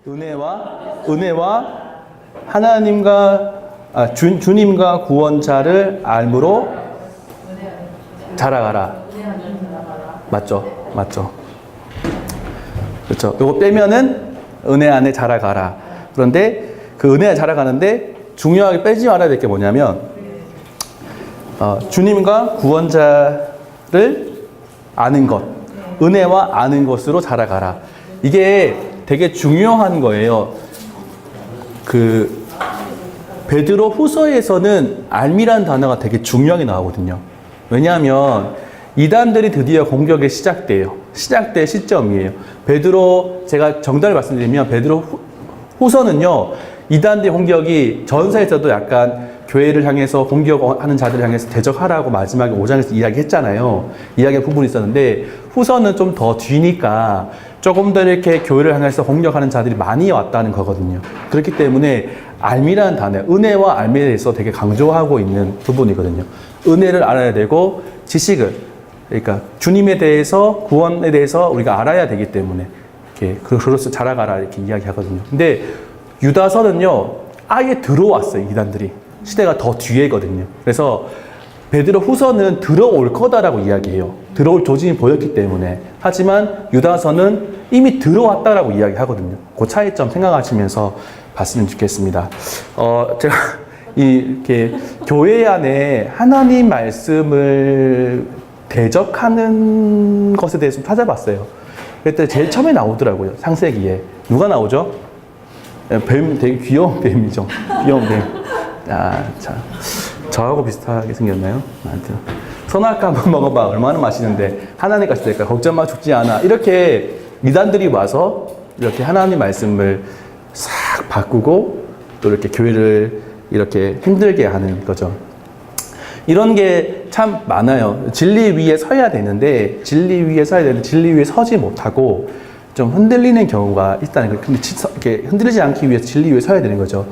은혜와 하나님과 주님과 구원자를 알므로 자라가라. 맞죠? 그렇죠. 요거 빼면은 은혜 안에 자라가라. 그런데 그 은혜 안에 자라가는데 중요하게 빼지 말아야 될 게 뭐냐면 주님과 구원자를 아는 것, 은혜와 아는 것으로 자라가라. 이게 되게 중요한 거예요. 그 베드로 후서에서는 알미라는 단어가 되게 중요하게 나오거든요. 왜냐하면 이단들이 드디어 공격이 시작돼요. 시작될 시점이에요. 베드로, 제가 정답을 말씀드리면 베드로 후서는요, 이단들의 공격이 전서에서도 약간 교회를 향해서 공격하는 자들을 향해서 대적하라고 마지막에 5장에서 이야기했잖아요. 이야기한 부분이 있었는데 후서는 좀 더 뒤니까 조금 더 이렇게 교회를 향해서 공격하는 자들이 많이 왔다는 거거든요. 그렇기 때문에 알미라는 단어, 은혜와 알미에 대해서 되게 강조하고 있는 부분이거든요. 은혜를 알아야 되고 지식을, 그러니까 주님에 대해서, 구원에 대해서 우리가 알아야 되기 때문에 이렇게 그로서 자라가라 이렇게 이야기하거든요. 근데 유다서는요, 아예 들어왔어요, 이단들이. 시대가 더 뒤에거든요. 그래서 베드로 후서는 들어올 거다라고 이야기해요. 들어올 조짐이 보였기 때문에. 하지만 유다서는 이미 들어왔다라고 이야기하거든요. 그 차이점 생각하시면서 봤으면 좋겠습니다. 제가 이렇게 교회 안에 하나님 말씀을 대적하는 것에 대해서 좀 찾아봤어요. 그때 제일 처음에 나오더라고요. 창세기에. 누가 나오죠? 뱀, 되게 귀여운 뱀이죠. 귀여운 뱀. 자, 저하고 비슷하게 생겼나요? 아무튼 선악과 한번 먹어봐. 얼마나 맛있는데 하나님까지 될까? 걱정 마, 죽지 않아. 이렇게 이단들이 와서 이렇게 하나님 말씀을 싹 바꾸고 또 이렇게 교회를 이렇게 힘들게 하는 거죠. 이런 게 참 많아요. 진리 위에 서야 되는데 진리 위에 서지 못하고 좀 흔들리는 경우가 있다는 거예요. 근데 이렇게 흔들리지 않기 위해서 진리 위에 서야 되는 거죠.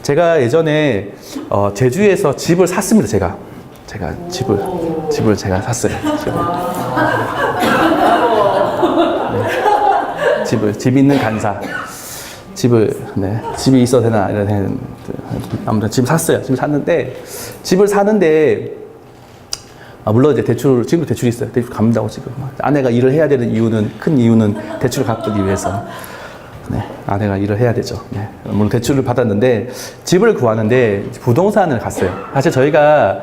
제가 예전에 제주에서 집을 샀습니다. 제가 집을 제가 샀어요. 집 있는 간사. 집이 있어도 되나 이런 아무튼 집을 샀어요. 집을 사는데 물론 이제 지금도 대출이 있어요. 대출 갚는다고 지금. 아내가 일을 해야 되는 큰 이유는 대출을 갚기 위해서. 네, 아내가 일을 해야 되죠. 네, 물론 대출을 받았는데 집을 구하는데 부동산을 갔어요. 사실 저희가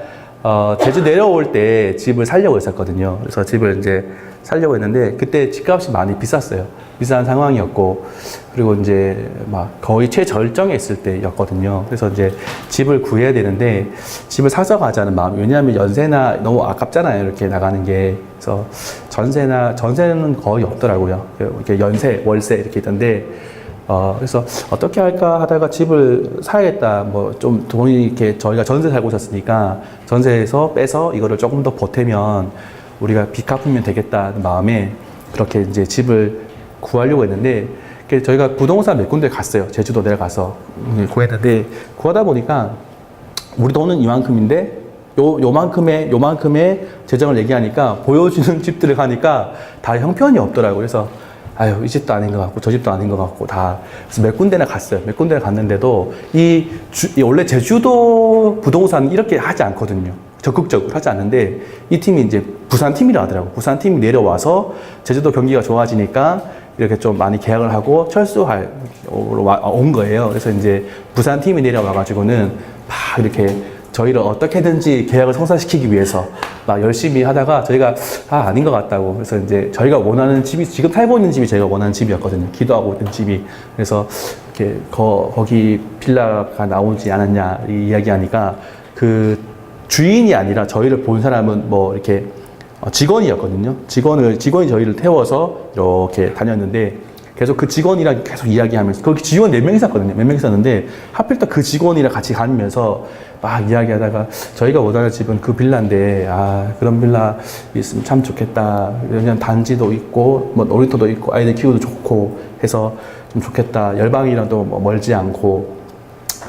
제주 내려올 때 집을 살려고 했었거든요. 그래서 집을 이제 살려고 했는데 그때 집값이 많이 비쌌어요. 비싼 상황이었고 그리고 이제 막 거의 최절정에 있을 때였거든요. 그래서 이제 집을 구해야 되는데 집을 사서 가자는 마음. 왜냐하면 연세나 너무 아깝잖아요. 이렇게 나가는 게. 그래서 전세는 거의 없더라고요. 이렇게 연세, 월세 이렇게 있던데 그래서 어떻게 할까 하다가 집을 사야겠다. 뭐 좀 돈이 이렇게 저희가 전세 살고 있었으니까 전세에서 빼서 이거를 조금 더 보태면 우리가 빚 갚으면 되겠다는 마음에 그렇게 이제 집을 구하려고 했는데 저희가 부동산 몇 군데 갔어요. 제주도 내려가서 구했는데 구하다 보니까 우리 돈은 이만큼인데 요만큼의 재정을 얘기하니까 보여주는 집들을 가니까 다 형편이 없더라고요. 그래서 이 집도 아닌 것 같고 저 집도 아닌 것 같고 다 그래서 몇 군데나 갔어요. 몇 군데나 갔는데도 원래 제주도 부동산은 이렇게 하지 않거든요. 적극적으로 하지 않는데 이 팀이 이제 부산 팀이라 하더라고요. 부산 팀이 내려와서 제주도 경기가 좋아지니까 이렇게 좀 많이 계약을 하고 온 거예요. 그래서 이제 부산 팀이 내려와가지고는 막 이렇게 저희를 어떻게든지 계약을 성사시키기 위해서 막 열심히 하다가 저희가 아닌 것 같다고. 그래서 이제 저희가 원하는 집이 지금 살고 있는 집이 저희가 원하는 집이었거든요. 기도하고 있던 집이. 그래서 이렇게 거기 빌라가 나오지 않았냐 이야기하니까 그 주인이 아니라 저희를 본 사람은 뭐 이렇게 직원이었거든요. 직원이 저희를 태워서 이렇게 다녔는데 계속 그 직원이랑 계속 이야기하면서 거기 직원 4명 있었거든요. 몇 명 있었는데 하필 또 그 직원이랑 같이 가면서 막 이야기하다가 저희가 원하는 집은 그 빌라인데 그런 빌라 있으면 참 좋겠다. 왜냐면 단지도 있고 뭐 놀이터도 있고 아이들 키우도 좋고 해서 좀 좋겠다. 열방이랑도 뭐 멀지 않고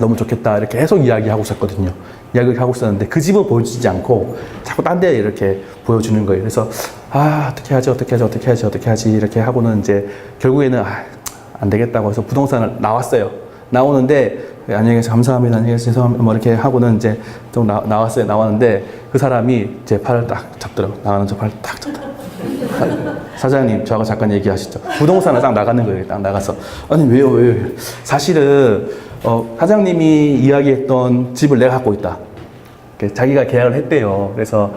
너무 좋겠다. 이렇게 계속 이야기하고 있었거든요. 이야기를 하고 있었는데 그 집은 보여주지 않고 자꾸 딴 데 이렇게 보여주는 거예요. 그래서 어떻게 하지 이렇게 하고는 이제 결국에는 안 되겠다고 해서 부동산을 나왔어요. 나오는데 안녕히 계세요. 감사합니다. 안녕히 계세요. 죄송합니다. 뭐 이렇게 하고는 이제 좀 나왔어요. 나왔는데 그 사람이 제 팔을 딱 잡더라고요. 나가는 저 팔을 딱 잡더라고요. 사장님, 저하고 잠깐 얘기하시죠. 부동산을 딱 나가는 거예요. 딱 나가서. 아니, 왜요? 사실은, 사장님이 이야기했던 집을 내가 갖고 있다. 자기가 계약을 했대요. 그래서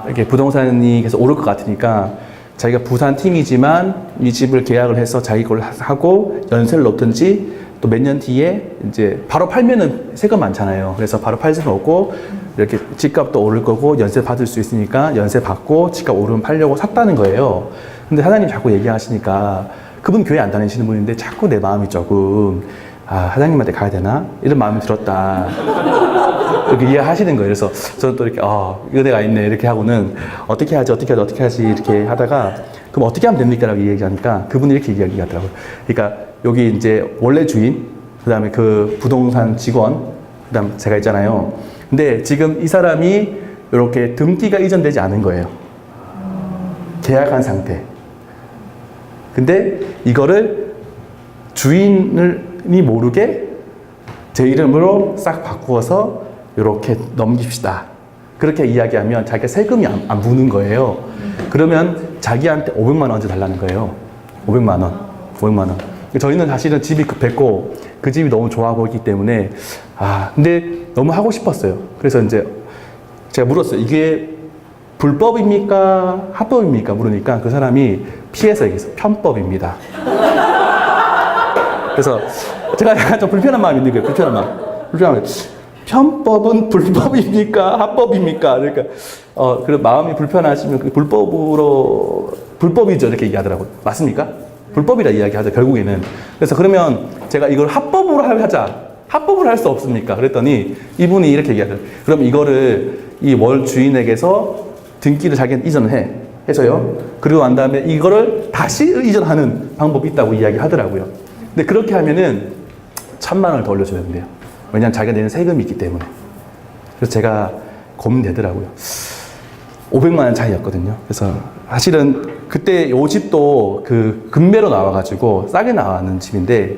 이렇게 부동산이 계속 오를 것 같으니까 자기가 부산 팀이지만 이 집을 계약을 해서 자기 걸 하고 연세를 놓든지 또 몇 년 뒤에 이제 바로 팔면은 세금 많잖아요. 그래서 바로 팔 수는 없고 이렇게 집값도 오를 거고 연세 받을 수 있으니까 연세 받고 집값 오르면 팔려고 샀다는 거예요. 근데 사장님 자꾸 얘기하시니까 그분 교회 안 다니시는 분인데 자꾸 내 마음이 조금 사장님한테 가야 되나? 이런 마음이 들었다. 이렇게 이해하시는 거예요. 그래서 저는 또 이렇게 은혜가 있네 이렇게 하고는 어떻게 하지 이렇게 하다가 그럼 어떻게 하면 됩니까? 라고 얘기하니까 그분이 이렇게 얘기하더라고요. 그러니까 여기 이제 원래 주인, 그 다음에 그 부동산 직원, 그 다음 제가 있잖아요. 근데 지금 이 사람이 이렇게 등기가 이전되지 않은 거예요. 계약한 상태. 근데 이거를 주인이 모르게 제 이름으로 싹 바꾸어서 이렇게 넘깁시다. 그렇게 이야기하면 자기가 세금이 안 부는 거예요. 그러면 자기한테 500만 원 얹어 달라는 거예요. 500만 원. 저희는 사실은 집이 급했고 그 집이 너무 좋아 보이기 때문에 근데 너무 하고 싶었어요. 그래서 이제 제가 물었어요. 이게 불법입니까? 합법입니까? 물으니까 그 사람이 피해서 얘기했어요. 편법입니다. 그래서 제가 약간 좀 불편한 마음이 있는 거예요. 불편한 마음. 편법은 불법입니까? 합법입니까? 그러니까, 그 마음이 불편하시면 그 불법이죠. 이렇게 얘기하더라고요. 맞습니까? 불법이라 이야기하죠. 결국에는. 그래서 그러면 제가 이걸 합법으로 하자. 합법을 할 수 없습니까? 그랬더니 이분이 이렇게 얘기하더라고요. 그럼 이거를 이 월 주인에게서 등기를 자기한테 이전을 해서요. 그리고 난 다음에 이거를 다시 이전하는 방법이 있다고 이야기하더라고요. 근데 그렇게 하면은 1,000만 원을 더 올려줘야 된대요. 왜냐하면 자기가 내는 세금이 있기 때문에. 그래서 제가 고민되더라고요. 500만 원 차이였거든요. 그래서 사실은 그때 이 집도 그 금매로 나와가지고 싸게 나가는 집인데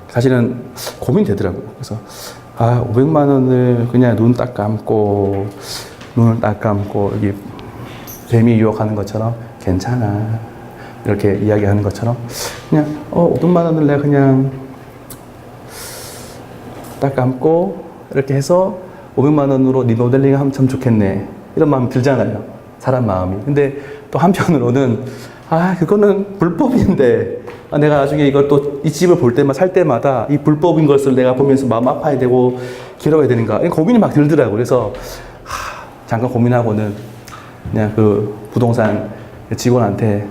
사실은 고민되더라고요. 그래서 500만 원을 그냥 눈을 딱 감고 여기 뱀이 유혹하는 것처럼 괜찮아 이렇게 이야기하는 것처럼 그냥 500만 원을 내가 그냥 딱 감고 이렇게 해서 500만 원으로 리모델링 하면 참 좋겠네 이런 마음이 들잖아요. 사람 마음이. 근데 또 한편으로는 그거는 불법인데 내가 나중에 이걸 또 이 집을 볼 때마다 살 때마다 이 불법인 것을 내가 보면서 마음 아파야 되고 괴로워야 되는가 고민이 막 들더라고요. 그래서 잠깐 고민하고는 그냥 그 부동산 직원한테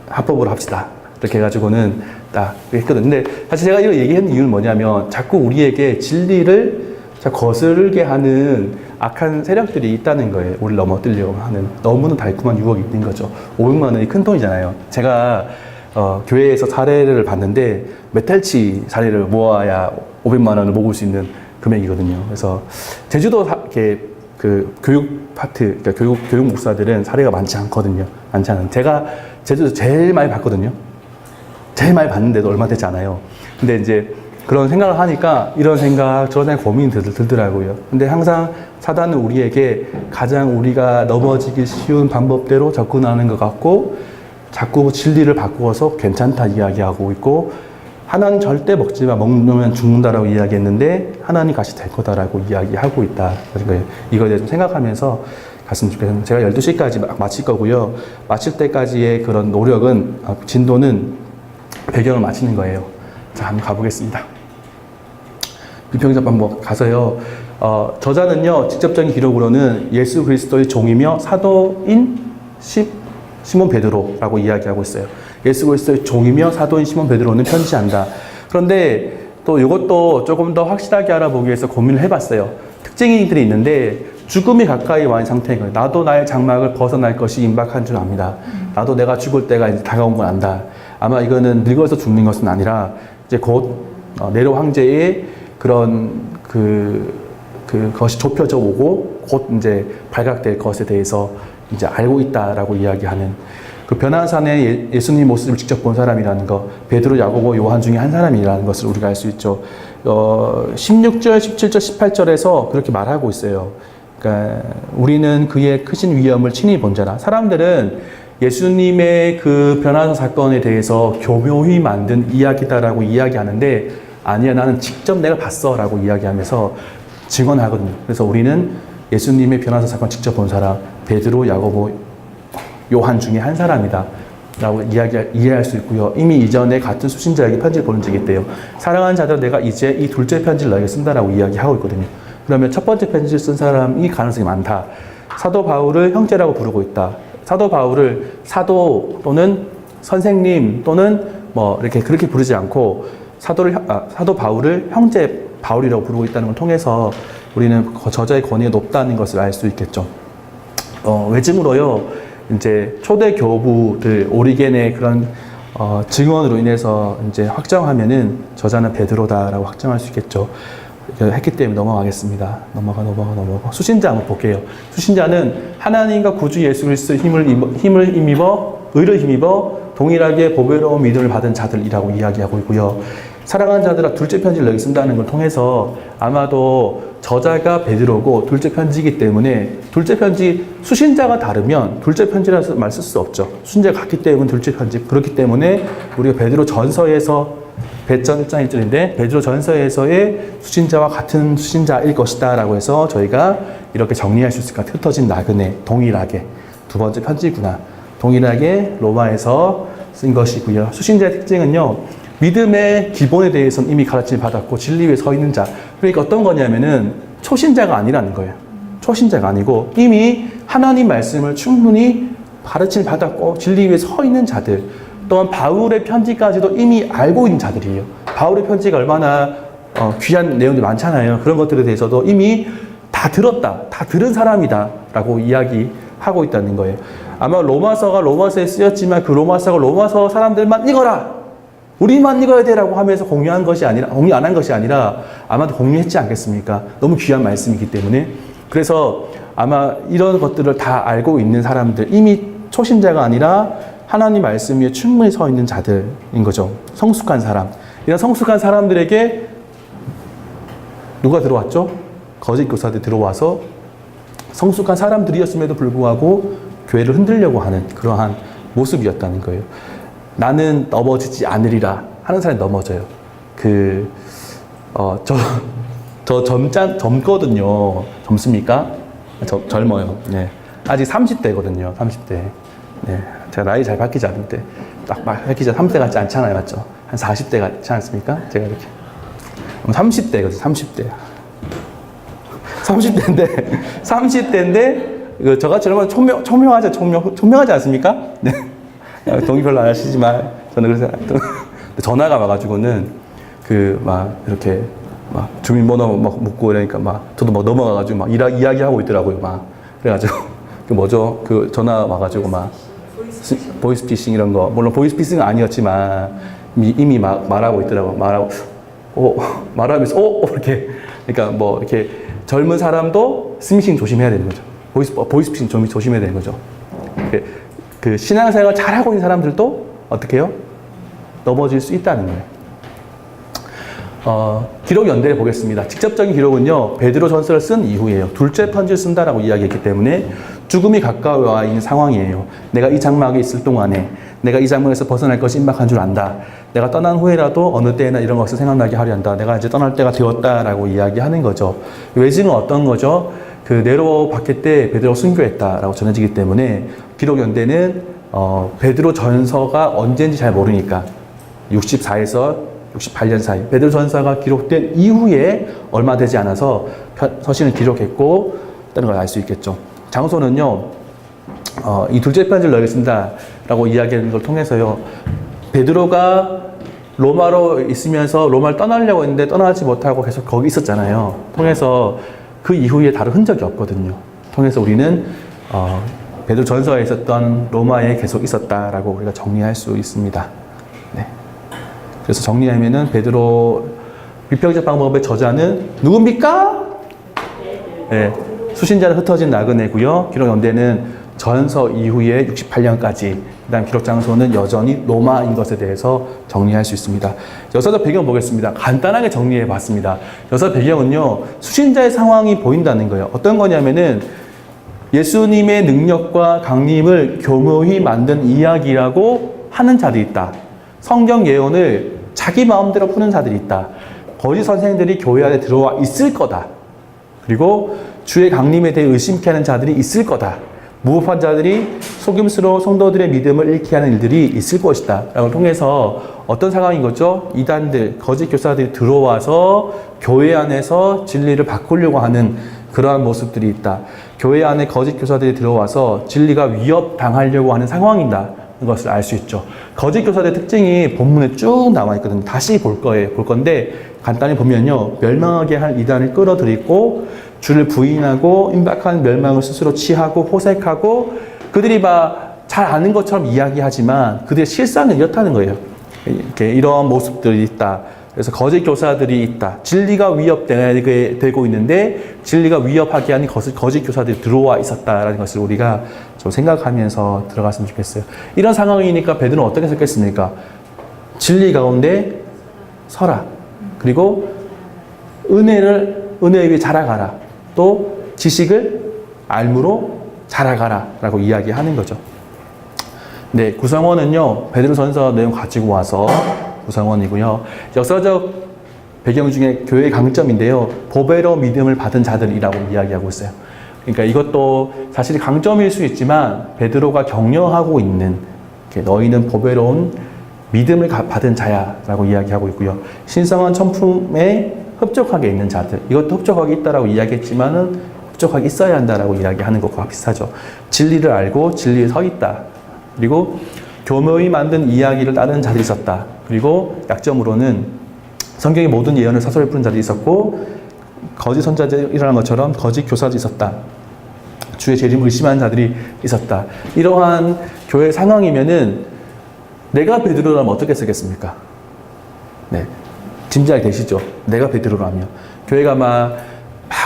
합법으로 합시다 이렇게 해가지고는 딱 했거든요. 근데 사실 제가 이거 얘기하는 이유는 뭐냐면 자꾸 우리에게 진리를 거슬게 하는 악한 세력들이 있다는 거예요. 우리를 넘어뜨리려고 하는 너무나 달콤한 유혹이 있는 거죠. 500만 원이 큰 돈이잖아요. 제가 교회에서 사례를 봤는데 몇 달치 사례를 모아야 500만 원을 모을 수 있는 금액이거든요. 그래서 제주도 그 교육 파트, 그러니까 교육 목사들은 사례가 많지 않거든요. 많지 않은. 제가 제주도 제일 많이 봤거든요. 제일 많이 봤는데도 얼마 되지 않아요. 근데 이제 그런 생각을 하니까 이런 생각, 저런 생각 고민이 들더라고요. 근데 항상 사단은 우리에게 가장 우리가 넘어지기 쉬운 방법대로 접근하는 것 같고 자꾸 진리를 바꾸어서 괜찮다 이야기하고 있고 하나는 절대 먹지 마, 먹으면 죽는다라고 이야기했는데 하나님 같이 될 거다라고 이야기하고 있다. 이거에 대해서 생각하면서 갔으면 좋겠습니다. 제가 12시까지 마칠 거고요. 마칠 때까지의 그런 노력은, 진도는 배경을 맞추는 거예요. 자, 한번 가보겠습니다. 비평잡 한번 가서요. 저자는요, 직접적인 기록으로는 예수 그리스도의 종이며 사도인 시몬 베드로라고 이야기하고 있어요. 예수 그리스도의 종이며 사도인 시몬 베드로는 편지한다. 그런데 또 이것도 조금 더 확실하게 알아보기 위해서 고민을 해봤어요. 특징들이 있는데 죽음이 가까이 와 있는 상태인 거예요. 나도 나의 장막을 벗어날 것이 임박한 줄 압니다. 나도 내가 죽을 때가 이제 다가온 걸 안다. 아마 이거는 늙어서 죽는 것은 아니라 이제 곧 네로 황제의 그런 그것이 좁혀져 오고 곧 이제 발각될 것에 대해서 이제 알고 있다라고 이야기하는 그 변화산에 예수님 모습을 직접 본 사람이라는 거, 베드로, 야고보, 요한 중에 한 사람이라는 것을 우리가 알 수 있죠. 16절, 17절, 18절에서 그렇게 말하고 있어요. 그러니까 우리는 그의 크신 위엄을 친히 본 자라. 사람들은 예수님의 그 변화산 사건에 대해서 교묘히 만든 이야기다라고 이야기하는데, 아니야, 나는 직접 내가 봤어 라고 이야기하면서 증언하거든요. 그래서 우리는 예수님의 변화산 사건 직접 본 사람, 베드로, 야고보, 요한 중에 한 사람이다 라고 이해할 수 있고요. 이미 이전에 같은 수신자에게 편지를 보낸 적이 있대요. 사랑하는 자들, 내가 이제 이 둘째 편지를 너에게 쓴다라고 이야기하고 있거든요. 그러면 첫 번째 편지를 쓴 사람이 가능성이 많다. 사도 바울을 형제라고 부르고 있다. 사도 바울을 사도 또는 선생님 또는 뭐 이렇게 그렇게 부르지 않고 사도 바울을 형제 바울이라고 부르고 있다는 걸 통해서 우리는 저자의 권위가 높다는 것을 알 수 있겠죠. 외증으로요, 이제 초대 교부들 오리겐의 그런 증언으로 인해서 이제 확정하면은 저자는 베드로다라고 확정할 수 있겠죠. 했기 때문에 넘어가겠습니다. 넘어가. 수신자 한번 볼게요. 수신자는 하나님과 구주 예수 그리스도의 힘을 힘입어, 의를 힘입어 동일하게 보배로운 믿음을 받은 자들이라고 이야기하고 있고요. 사랑하는 자들아, 둘째 편지를 너에게 쓴다는 걸 통해서 아마도 저자가 베드로고 둘째 편지이기 때문에, 둘째 편지 수신자가 다르면 둘째 편지라서 말 쓸 수 없죠. 수신자가 같기 때문에 둘째 편지. 그렇기 때문에 우리가 베드로 전서에서 배전 1장 1절인데 베드로 전서에서의 수신자와 같은 수신자일 것이다 라고 해서 저희가 이렇게 정리할 수 있을 것 같아요. 흩어진 나그네, 동일하게 두 번째 편지구나, 동일하게 로마에서 쓴 것이고요. 수신자의 특징은요, 믿음의 기본에 대해서는 이미 가르침을 받았고 진리 위에 서 있는 자. 그러니까 어떤 거냐면은 초신자가 아니라는 거예요. 초신자가 아니고 이미 하나님 말씀을 충분히 가르침을 받았고 진리 위에 서 있는 자들, 또한 바울의 편지까지도 이미 알고 있는 자들이에요. 바울의 편지가 얼마나 귀한 내용이 많잖아요. 그런 것들에 대해서도 이미 다 들었다, 다 들은 사람이다 라고 이야기하고 있다는 거예요. 아마 로마서가 로마서에 쓰였지만 그 로마서가 로마서 사람들만 읽어라, 우리만 읽어야 되라고 하면서 공유 안 한 것이 아니라 아마도 공유했지 않겠습니까? 너무 귀한 말씀이기 때문에. 그래서 아마 이런 것들을 다 알고 있는 사람들, 이미 초신자가 아니라 하나님 말씀 위에 충분히 서 있는 자들인 거죠. 성숙한 사람. 이런 성숙한 사람들에게 누가 들어왔죠? 거짓 교사들이 들어와서 성숙한 사람들이었음에도 불구하고 교회를 흔들려고 하는 그러한 모습이었다는 거예요. 나는 넘어지지 않으리라 하는 사람이 넘어져요. 젊거든요. 젊습니까? 젊어요. 네. 아직 30대거든요. 30대. 네. 제가 나이 잘 밝히지 않는데, 딱 밝히지 30대 같지 않잖아요. 맞죠? 한 40대 같지 않습니까? 제가 이렇게. 30대거든요. 30대. 30대인데, 저같이 얼마나 총명하지 않습니까? 네. 동의 별로 안 하시지만, 저는 그래서, 전화가 와가지고는, 이렇게, 주민번호 묻고 이러니까 저도 넘어가가지고 이야기하고 있더라고요. 그래가지고, 전화 와가지고 보이스피싱 이런 거, 물론 보이스피싱은 아니었지만, 이미 말하고 있더라고요. 말하면서, 이렇게. 그러니까 이렇게 젊은 사람도 스미싱 조심해야 되는 거죠. 보이스피싱 좀 조심해야 되는 거죠. 그 신앙생활 잘하고 있는 사람들도 어떻게 해요? 넘어질 수 있다는 거예요. 기록 연대를 보겠습니다. 직접적인 기록은요, 베드로 전서를 쓴 이후에요. 둘째 편지를 쓴다라고 이야기했기 때문에 죽음이 가까워 와 있는 상황이에요. 내가 이 장막에 있을 동안에 내가 이 장막에서 벗어날 것이 임박한 줄 안다. 내가 떠난 후에라도 어느 때나 이런 것을 생각나게 하려 한다. 내가 이제 떠날 때가 되었다라고 이야기하는 거죠. 외증은 어떤 거죠? 네로 박해 때 베드로 순교했다라고 전해지기 때문에 기록 연대는 베드로 전서가 언제인지 잘 모르니까 64에서 68년 사이, 베드로 전서가 기록된 이후에 얼마 되지 않아서 서신을 기록했고 다른 걸 알 수 있겠죠. 장소는요, 이 둘째 편지를 너에게 쓴다라고 이야기하는 걸 통해서요, 베드로가 로마로 있으면서 로마를 떠나려고 했는데 떠나지 못하고 계속 거기 있었잖아요. 통해서 그 이후에 다른 흔적이 없거든요. 통해서 우리는 베드로 전서에 있었던 로마에 계속 있었다라고 우리가 정리할 수 있습니다. 네. 그래서 정리하면은 베드로 비평적 방법의 저자는 누굽니까? 네. 수신자는 흩어진 나그네고요. 기록 연대는 전서 이후에 68년까지, 그 다음 기록 장소는 여전히 로마인 것에 대해서 정리할 수 있습니다. 역사적 배경 보겠습니다. 간단하게 정리해 봤습니다. 역사적 배경은요, 수신자의 상황이 보인다는 거예요. 어떤 거냐면은 예수님의 능력과 강림을 교묘히 만든 이야기라고 하는 자들이 있다. 성경 예언을 자기 마음대로 푸는 자들이 있다. 거짓 선생들이 교회 안에 들어와 있을 거다. 그리고 주의 강림에 대해 의심케 하는 자들이 있을 거다. 무법한 자들이 속임수로 성도들의 믿음을 잃게 하는 일들이 있을 것이다 라고 통해서 어떤 상황인 거죠? 이단들, 거짓 교사들이 들어와서 교회 안에서 진리를 바꾸려고 하는 그러한 모습들이 있다. 교회 안에 거짓 교사들이 들어와서 진리가 위협당하려고 하는 상황이다. 것을 알 수 있죠. 거짓 교사들의 특징이 본문에 쭉 나와 있거든요. 다시 볼 건데 간단히 보면요, 멸망하게 할 이단을 끌어들이고 주를 부인하고 임박한 멸망을 스스로 취하고 호색하고 그들이 잘 아는 것처럼 이야기하지만 그들의 실상은 이렇다는 거예요. 이런 모습들이 있다. 그래서 거짓 교사들이 있다. 진리가 위협되고 있는데 진리가 위협하게 하는 거짓 교사들이 들어와 있었다라는 것을 우리가 좀 생각하면서 들어갔으면 좋겠어요. 이런 상황이니까 베드로는 어떻게 썼겠습니까? 진리 가운데 서라. 그리고 은혜 위에 자라가라. 또 지식을 알므로 자라가라 라고 이야기하는 거죠. 네, 구성원은요, 베드로전서 내용 가지고 와서 구성원이고요. 역사적 배경 중에 교회의 강점인데요. 보배로 믿음을 받은 자들이라고 이야기하고 있어요. 그러니까 이것도 사실 강점일 수 있지만 베드로가 격려하고 있는, 너희는 보배로운 믿음을 받은 자야라고 이야기하고 있고요. 신성한 천품에 흡족하게 있는 자들, 이것도 흡족하게 있다라고 이야기했지만은 흡족하게 있어야 한다라고 이야기하는 것과 비슷하죠. 진리를 알고 진리에 서 있다. 그리고 교묘히 만든 이야기를 따르는 자들이 있었다. 그리고 약점으로는 성경의 모든 예언을 사설에 푸는 자들이 있었고 거짓 선자들이 일어난 것처럼 거짓 교사들이 있었다. 주의 재림을 의심하는 자들이 있었다. 이러한 교회 상황이면은 내가 베드로라면 어떻게 쓰겠습니까? 네, 짐작이 되시죠? 내가 베드로라면 교회가 막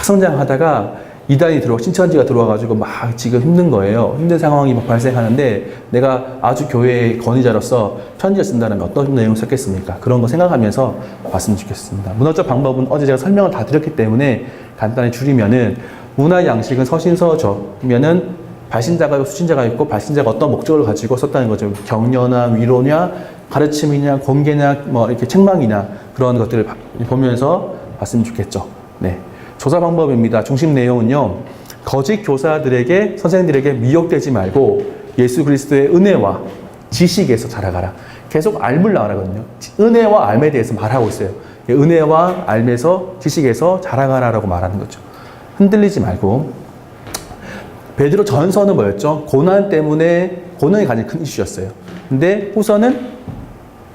성장하다가 이단이 신천지가 들어와가지고 막 지금 힘든 거예요. 힘든 상황이 막 발생하는데 내가 아주 교회의 권위자로서 편지를 쓴다는 어떤 내용을 썼겠습니까? 그런 거 생각하면서 봤으면 좋겠습니다. 문화적 방법은 어제 제가 설명을 다 드렸기 때문에 간단히 줄이면은 문화 양식은 서신서적이면은 발신자가 수신자가 있고 발신자가 어떤 목적을 가지고 썼다는 거죠. 격려나 위로냐 가르침이냐 공개냐 이렇게 책망이냐 그런 것들을 보면서 봤으면 좋겠죠. 네. 조사 방법입니다. 중심 내용은요, 거짓 교사들에게, 선생님들에게 미혹되지 말고 예수 그리스도의 은혜와 지식에서 자라가라. 계속 알물 나가거든요. 은혜와 알에 대해서 말하고 있어요. 은혜와 알에서, 지식에서 자라가라라고 말하는 거죠. 흔들리지 말고. 베드로 전서는 뭐였죠? 고난이 가장 큰 이슈였어요. 근데 후서는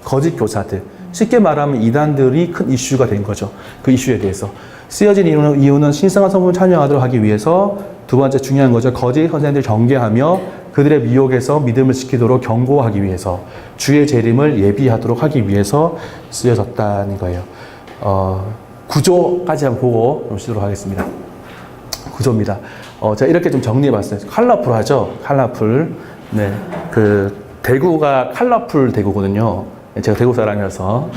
거짓 교사들. 쉽게 말하면 이단들이 큰 이슈가 된 거죠. 그 이슈에 대해서. 쓰여진 이유는 신성한 성품을 찬양하도록 하기 위해서, 두 번째 중요한 거죠. 거짓 선생님들 경계하며 그들의 미혹에서 믿음을 지키도록 경고하기 위해서, 주의 재림을 예비하도록 하기 위해서 쓰여졌다는 거예요. 구조까지 한번 보고 좀 쉬도록 하겠습니다. 구조입니다. 제가 이렇게 좀 정리해봤어요. 컬러풀하죠? 컬러풀. 네. 대구가 컬러풀 대구거든요. 제가 대구 사람이라서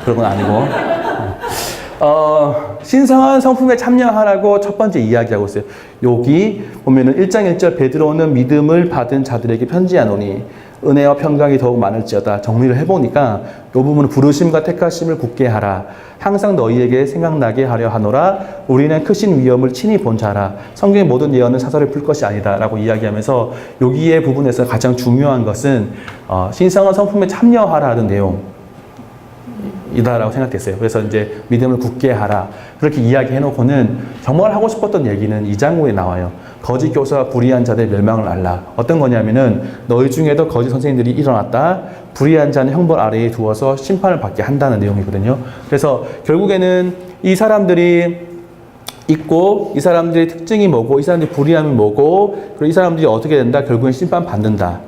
그런 건 아니고. 신성한 성품에 참여하라고 첫 번째 이야기하고 있어요. 여기 보면은 1장 1절 베드로는 믿음을 받은 자들에게 편지하노니 은혜와 평강이 더욱 많을지어다. 정리를 해보니까 이 부분은 부르심과 택하심을 굳게 하라. 항상 너희에게 생각나게 하려 하노라. 우리는 크신 위엄을 친히 본 자라. 성경의 모든 예언은 사설에 풀 것이 아니다 라고 이야기하면서 여기에 부분에서 가장 중요한 것은 신성한 성품에 참여하라는 내용 이다라고 생각됐어요. 그래서 이제 믿음을 굳게 하라. 그렇게 이야기해놓고는 정말 하고 싶었던 얘기는 2장 후에 나와요. 거짓 교사와 불의한 자들의 멸망을 알라. 어떤 거냐면은 너희 중에도 거짓 선생님들이 일어났다. 불의한 자는 형벌 아래에 두어서 심판을 받게 한다는 내용이거든요. 그래서 결국에는 이 사람들이 있고 이 사람들의 특징이 뭐고 이 사람들의 불의함이 뭐고 그리고 이 사람들이 어떻게 된다. 결국엔 심판 받는다.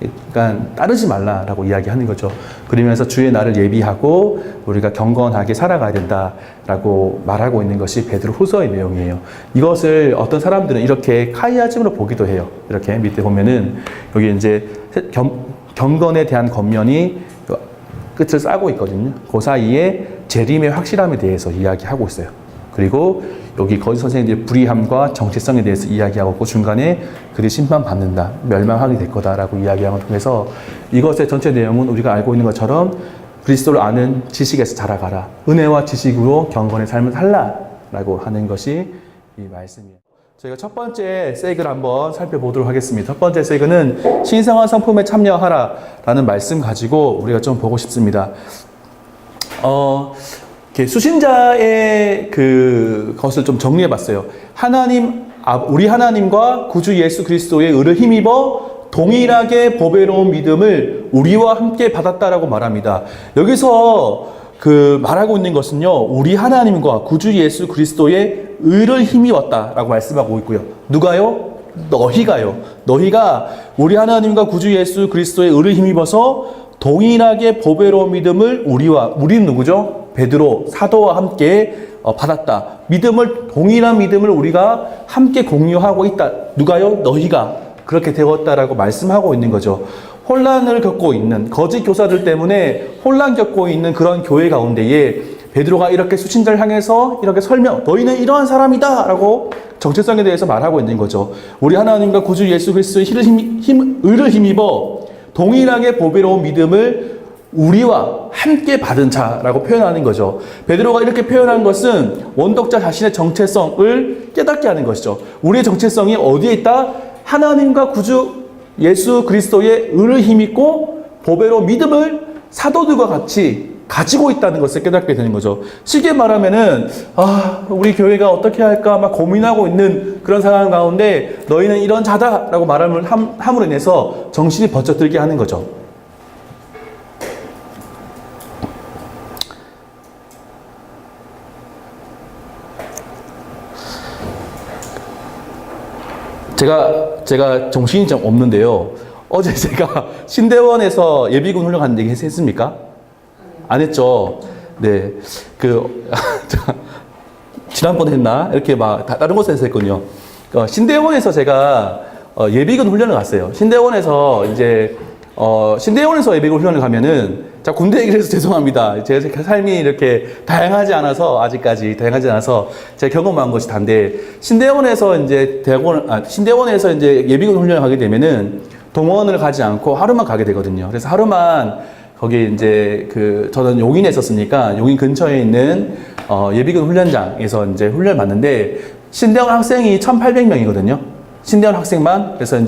그러니까 따르지 말라라고 이야기하는 거죠. 그러면서 주의 날을 예비하고 우리가 경건하게 살아가야 된다라고 말하고 있는 것이 베드로 후서의 내용이에요. 이것을 어떤 사람들은 이렇게 카이아즘으로 보기도 해요. 이렇게 밑에 보면은 여기 이제 경건에 대한 겉면이 끝을 싸고 있거든요. 그 사이에 재림의 확실함에 대해서 이야기하고 있어요. 그리고 여기 거짓 선생님들의 불의함과 정체성에 대해서 이야기하고 있고 중간에 그들이 심판받는다, 멸망하게 될 거다라고 이야기하는 통해서 이것의 전체 내용은 우리가 알고 있는 것처럼 그리스도를 아는 지식에서 자라가라, 은혜와 지식으로 경건의 삶을 살라라고 하는 것이 이 말씀이에요. 저희가 첫 번째 세이그를 한번 살펴보도록 하겠습니다. 첫 번째 세이그는 신성한 성품에 참여하라라는 말씀 가지고 우리가 좀 보고 싶습니다. 수신자의 것을 좀 정리해 봤어요. 우리 하나님과 구주 예수 그리스도의 의를 힘입어 동일하게 보배로운 믿음을 우리와 함께 받았다라고 말합니다. 여기서 말하고 있는 것은요, 우리 하나님과 구주 예수 그리스도의 의를 힘입었다라고 말씀하고 있고요. 누가요? 너희가요. 너희가 우리 하나님과 구주 예수 그리스도의 의를 힘입어서 동일하게 보배로운 믿음을 우리는 누구죠? 베드로 사도와 함께 받았다. 동일한 믿음을 우리가 함께 공유하고 있다. 누가요? 너희가 그렇게 되었다라고 말씀하고 있는 거죠. 혼란을 겪고 있는 거짓 교사들 때문에 혼란 겪고 있는 그런 교회 가운데에 베드로가 이렇게 수신자를 향해서 이렇게 너희는 이러한 사람이다 라고 정체성에 대해서 말하고 있는 거죠. 우리 하나님과 구주 예수 그리스도의 의를 힘입어 동일하게 보배로운 믿음을 우리와 함께 받은 자라고 표현하는 거죠. 베드로가 이렇게 표현한 것은 원독자 자신의 정체성을 깨닫게 하는 것이죠. 우리의 정체성이 어디에 있다? 하나님과 구주 예수 그리스도의 의를 힘입고 보배로운 믿음을 사도들과 같이 가지고 있다는 것을 깨닫게 되는 거죠. 쉽게 말하면은 우리 교회가 어떻게 할까 막 고민하고 있는 그런 상황 가운데 너희는 이런 자다라고 함으로 인해서 정신이 번쩍 들게 하는 거죠. 제가 정신이 좀 없는데요. 어제 제가 신대원에서 예비군 훈련 갔는데 했습니까? 안 했죠. 네. 지난번에 했나? 이렇게 다른 곳에서 했거든요. 신대원에서 제가 예비군 훈련을 갔어요. 신대원에서 예비군 훈련을 가면은, 군대 얘기를 해서 죄송합니다. 제 삶이 이렇게 아직까지 다양하지 않아서 제가 경험한 것이 단데, 신대원에서 예비군 훈련을 가게 되면은 동원을 가지 않고 하루만 가게 되거든요. 그래서 하루만 거기 저는 용인에 있었으니까 용인 근처에 있는 예비군 훈련장에서 훈련을 받는데, 신대원 학생이 1,800명이거든요. 신대원 학생만. 그래서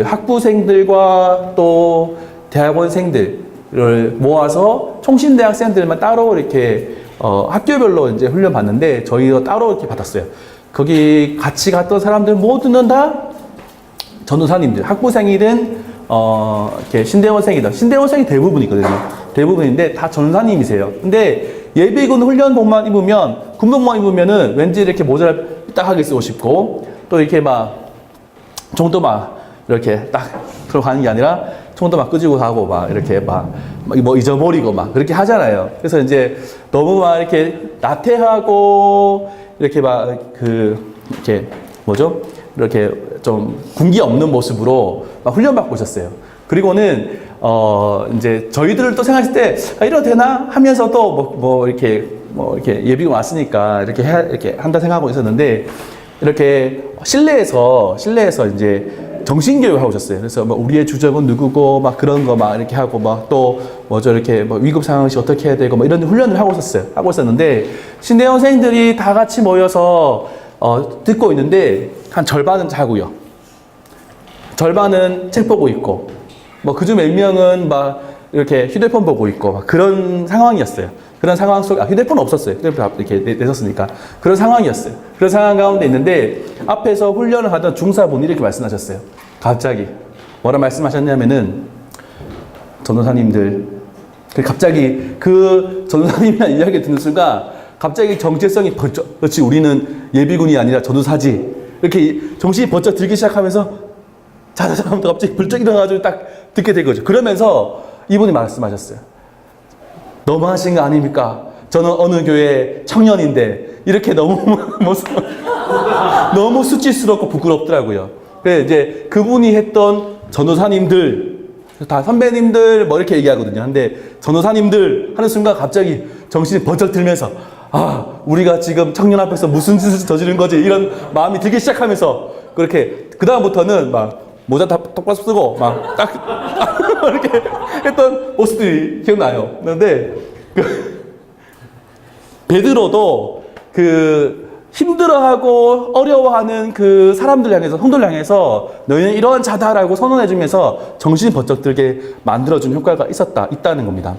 학부생들과 또 대학원생들을 모아서 총신대 학생들만 따로 이렇게 학교별로 훈련 받는데, 저희도 따로 이렇게 받았어요. 거기 같이 갔던 사람들 모두는 다 전도사님들, 학부생이든 이렇게 신대원생이 대부분이거든요. 대부분인데 다 전사님이세요. 근데 예비군 훈련복만 입으면, 군복만 입으면은 왠지 이렇게 모자를 삐딱하게 쓰고 싶고, 또 이렇게 총도 이렇게 딱 들어가는 게 아니라 총도 끄지고 가고 이렇게 잊어버리고 그렇게 하잖아요. 그래서 너무 이렇게 나태하고 이렇게 이렇게 좀 군기 없는 모습으로 훈련받고 있었어요. 그리고는 저희들을 또 생각했을 때 이래도 되나 하면서도 이렇게 예비군 왔으니까 이렇게 한다 생각하고 있었는데, 이렇게 실내에서 정신교육을 하고 있었어요. 그래서 우리의 주적은 누구고 그런 거 이렇게 하고 또 이렇게 위급 상황 시 어떻게 해야 되고 이런 훈련을 하고 있었는데, 신대원생들이 다 같이 모여서 듣고 있는데 한 절반은 자고요. 절반은 책 보고 있고, 그중 몇 명은 이렇게 휴대폰 보고 있고 그런 상황이었어요. 그런 상황 속에 휴대폰 없었어요. 휴대폰 이렇게 내셨으니까 그런 상황이었어요. 그런 상황 가운데 있는데 앞에서 훈련을 하던 중사분이 이렇게 말씀하셨어요. 갑자기 뭐라 말씀하셨냐면은, 전도사님들, 갑자기 전도사님이라는 이야기 듣는 순간 갑자기 정체성이 번쩍, 그렇지, 우리는 예비군이 아니라 전도사지, 이렇게 정신이 번쩍 들기 시작하면서 자자자 하면서 갑자기 불쩍 일어나가지고 딱 듣게 된 거죠. 그러면서 이분이 말씀하셨어요. 너무하신 거 아닙니까? 저는 어느 교회 청년인데 이렇게 너무 너무 수치스럽고 부끄럽더라고요. 그래서 이제 그분이 했던 전도사님들 다 선배님들 뭐 이렇게 얘기하거든요. 근데 전도사님들 하는 순간 갑자기 정신이 번쩍 들면서 아, 우리가 지금 청년 앞에서 무슨 짓을 저지른 거지 이런 마음이 들기 시작하면서 그렇게 그 다음부터는 막 모자 다 똑바로 쓰고 막 딱 이렇게 했던 모습들이 기억나요. 그런데 베드로도 그 힘들어하고 어려워하는 그 사람들 향해서, 성도를 향해서 너희는 이러한 자다라고 선언해주면서 정신이 번쩍 들게 만들어준 효과가 있다는 겁니다.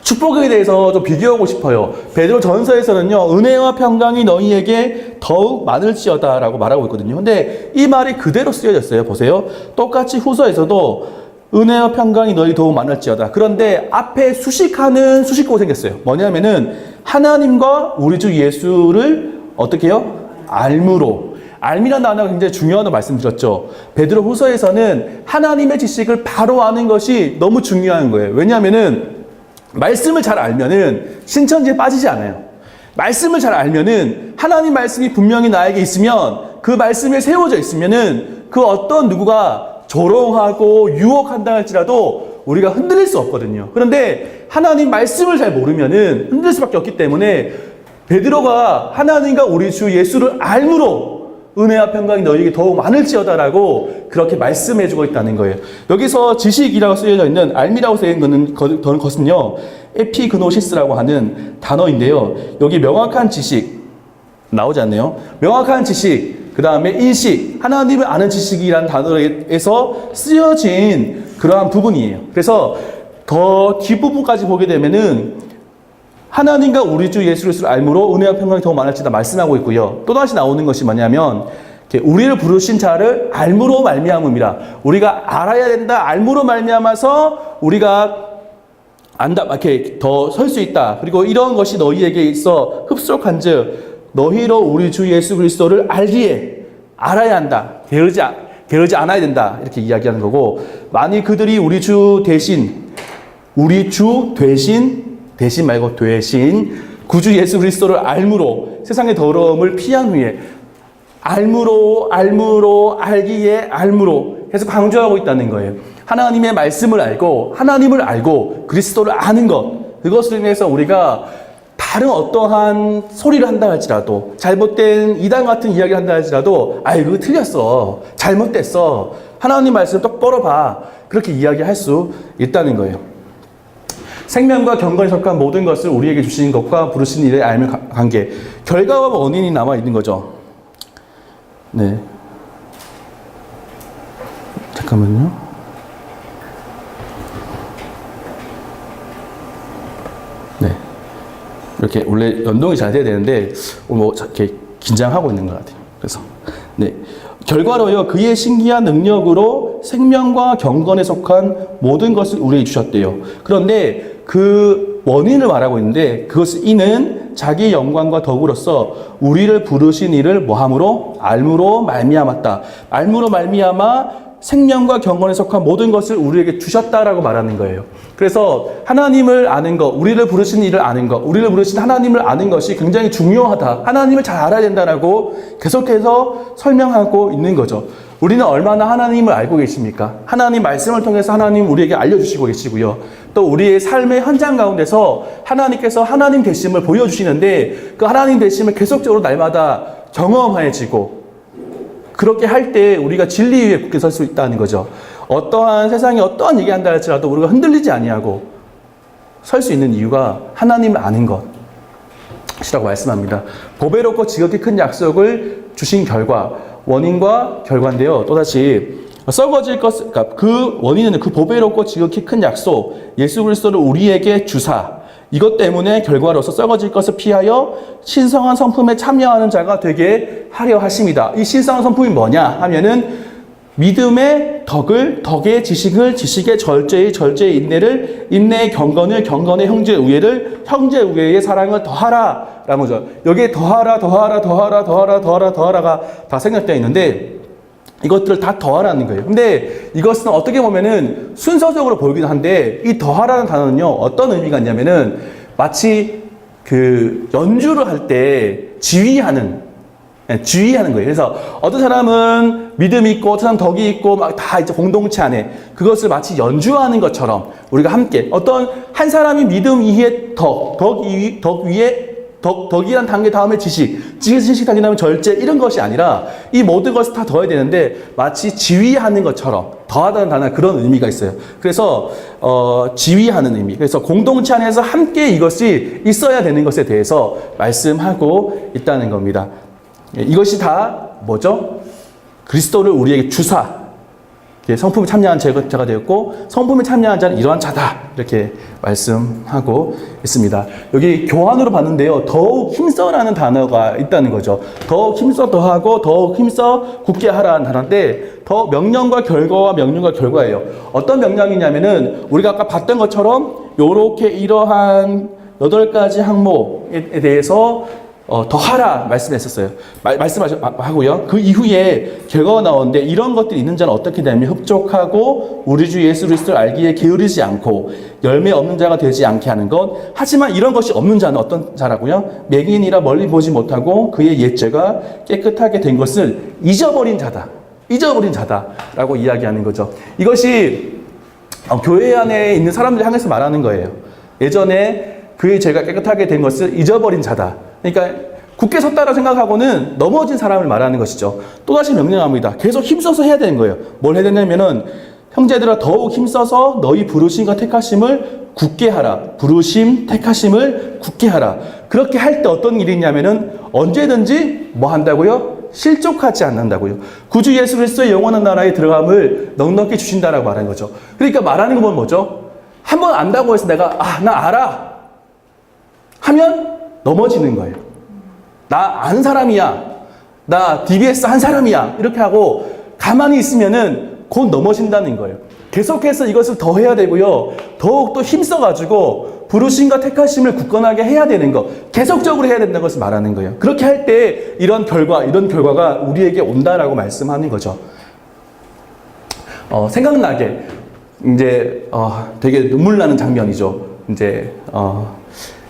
축복에 대해서 좀 비교하고 싶어요. 베드로 전서에서는요, 은혜와 평강이 너희에게 더욱 많을지어다라고 말하고 있거든요. 근데 이 말이 그대로 쓰여졌어요. 보세요. 똑같이 후서에서도 은혜와 평강이 너희 더욱 많을지어다. 그런데 앞에 수식하는 수식구가 생겼어요. 뭐냐면은 하나님과 우리 주 예수를 어떻게 해요? 알므로. 알미라는 단어가 굉장히 중요하다고 말씀드렸죠. 베드로 후서에서는 하나님의 지식을 바로 아는 것이 너무 중요한 거예요. 왜냐하면은 말씀을 잘 알면은 신천지에 빠지지 않아요. 말씀을 잘 알면은 하나님 말씀이 분명히 나에게 있으면 그 말씀에 세워져 있으면은 그 어떤 누구가 조롱하고 유혹한다 할지라도 우리가 흔들릴 수 없거든요. 그런데 하나님 말씀을 잘 모르면은 흔들릴 수밖에 없기 때문에 베드로가 하나님과 우리 주 예수를 알므로 은혜와 평강이 너희에게 더욱 많을지어다라고 그렇게 말씀해주고 있다는 거예요. 여기서 지식이라고 쓰여져 있는 알미라고 쓰여진 것은요, 에피그노시스라고 하는 단어인데요. 여기 명확한 지식 나오지 않네요. 명확한 지식, 그 다음에 인식, 하나님을 아는 지식이라는 단어에서 쓰여진 그러한 부분이에요. 그래서 더 뒷부분까지 보게 되면은 하나님과 우리 주 예수 그리스도를 알므로 은혜와 평강이 더 많을지다 말씀하고 있고요. 또다시 나오는 것이 뭐냐면 우리를 부르신 자를 알므로 말미암음이라. 우리가 알아야 된다. 알므로 말미암아서 우리가 안다. 이렇게 더 설 수 있다. 그리고 이런 것이 너희에게 있어 흡속한즉 너희로 우리 주 예수 그리스도를 알기에 알아야 한다. 게으르지 않아야 된다. 이렇게 이야기하는 거고, 만일 그들이 우리 주 대신 대신 말고 되신 구주 예수 그리스도를 알므로 세상의 더러움을 피한 후에 알므로 알기에 알므로 계속 강조하고 있다는 거예요. 하나님의 말씀을 알고 하나님을 알고 그리스도를 아는 것, 그것으로 인해서 우리가 다른 어떠한 소리를 한다 할지라도, 잘못된 이단 같은 이야기를 한다 할지라도 그거 틀렸어, 잘못됐어, 하나님 말씀 똑바로 봐, 그렇게 이야기할 수 있다는 거예요. 생명과 경건에 속한 모든 것을 우리에게 주신 것과 부르신 일에 알면 관계, 결과와 원인이 남아 있는 거죠. 네. 잠깐만요. 네. 이렇게 원래 연동이 잘 돼야 되는데 뭐 이렇게 긴장하고 있는 것 같아요. 그래서 네. 결과로요, 그의 신기한 능력으로 생명과 경건에 속한 모든 것을 우리에게 주셨대요. 그런데 그 원인을 말하고 있는데, 그것은 이는 자기 영광과 덕으로서 우리를 부르신 이를 뭐함으로? 알므로 말미암았다. 알므로 말미암아 생명과 경건에 속한 모든 것을 우리에게 주셨다라고 말하는 거예요. 그래서 하나님을 아는 것, 우리를 부르신 이를 아는 것, 우리를 부르신 하나님을 아는 것이 굉장히 중요하다. 하나님을 잘 알아야 된다라고 계속해서 설명하고 있는 거죠. 우리는 얼마나 하나님을 알고 계십니까? 하나님 말씀을 통해서 하나님 우리에게 알려주시고 계시고요. 또 우리의 삶의 현장 가운데서 하나님께서 하나님 되심을 보여주시는데, 그 하나님 되심을 계속적으로 날마다 경험해지고, 그렇게 할 때 우리가 진리 위에 굳게 설 수 있다는 거죠. 어떠한 세상이 어떠한 얘기한다 할지라도 우리가 흔들리지 아니하고 설 수 있는 이유가 하나님을 아는 것이라고 말씀합니다. 보배롭고 지극히 큰 약속을 주신 결과, 원인과 결과인데요. 또다시 썩어질 것, 그러니까 그 원인은 그 보배롭고 지극히 큰 약속, 예수 그리스도를 우리에게 주사, 이것 때문에 결과로서 썩어질 것을 피하여 신성한 성품에 참여하는 자가 되게 하려 하심이다. 이 신성한 성품이 뭐냐 하면은 믿음의 덕을, 덕의 지식을, 지식의 절제의, 절제의 인내를, 인내의 경건을, 경건의 형제의 우애를, 형제의 우애의 사랑을 더하라 라는 거죠. 여기에 더하라가 다 생략되어 있는데, 이것들을 다 더하라는 거예요. 근데 이것은 어떻게 보면은 순서적으로 보이긴 한데 이 더하라는 단어는요, 어떤 의미가 있냐면은 마치 그 연주를 할 때 지휘하는 거예요. 그래서 어떤 사람은 믿음이 있고, 어떤 사람 덕이 있고, 막 다 이제 공동체 안에 그것을 마치 연주하는 것처럼 우리가 함께 어떤 한 사람이 믿음 위에 덕이란 단계 다음에 지식 단계 다음에 절제 이런 것이 아니라 이 모든 것을 다 더해야 되는데 마치 지휘하는 것처럼 더하다는 단어 그런 의미가 있어요. 그래서 지휘하는 의미. 그래서 공동체 안에서 함께 이것이 있어야 되는 것에 대해서 말씀하고 있다는 겁니다. 이것이 다 뭐죠? 그리스도를 우리에게 주사 성품에 참여한 자가 되었고 성품에 참여한 자는 이러한 자다 이렇게 말씀하고 있습니다. 여기 교환으로 봤는데요, 더욱 힘써라는 단어가 있다는 거죠. 더욱 힘써 더하고 더욱 힘써 굳게 하라는 단어인데 더 명령과 결과와 명령과 결과예요. 어떤 명령이냐면은 우리가 아까 봤던 것처럼 요렇게 이러한 8가지 항목에 대해서 더하라 말씀했었어요. 말씀하고요. 그 이후에 결과가 나오는데 이런 것들이 있는 자는 어떻게 되냐면 흡족하고 우리 주 예수 그리스도를 알기에 게으르지 않고 열매 없는 자가 되지 않게 하는 것. 하지만 이런 것이 없는 자는 어떤 자라고요? 맹인이라 멀리 보지 못하고 그의 옛죄가 깨끗하게 된 것을 잊어버린 자다라고 이야기하는 거죠. 이것이 교회 안에 있는 사람들 향해서 말하는 거예요. 예전에 그의 죄가 깨끗하게 된 것을 잊어버린 자다. 그러니까 굳게 섰다라고 생각하고는 넘어진 사람을 말하는 것이죠. 또다시 명령합니다. 계속 힘써서 해야 되는 거예요. 뭘 해야 되냐면은 형제들아 더욱 힘써서 너희 부르심과 택하심을 굳게 하라. 부르심, 택하심을 굳게 하라. 그렇게 할 때 어떤 일이 있냐면은 언제든지 뭐 한다고요? 실족하지 않는다고요. 구주 예수 그리스도의 영원한 나라에 들어감을 넉넉히 주신다라고 말하는 거죠. 그러니까 말하는 건 뭐죠? 한번 안다고 해서 내가 나 알아 하면 넘어지는 거예요. 나 아는 사람이야. 나 DBS 한 사람이야. 이렇게 하고 가만히 있으면은 곧 넘어진다는 거예요. 계속해서 이것을 더 해야 되고요. 더욱더 힘써가지고 부르심과 택하심을 굳건하게 해야 되는 것. 계속적으로 해야 된다는 것을 말하는 거예요. 그렇게 할 때 이런 결과가 우리에게 온다라고 말씀하는 거죠. 생각나게 이제 되게 눈물 나는 장면이죠. 이제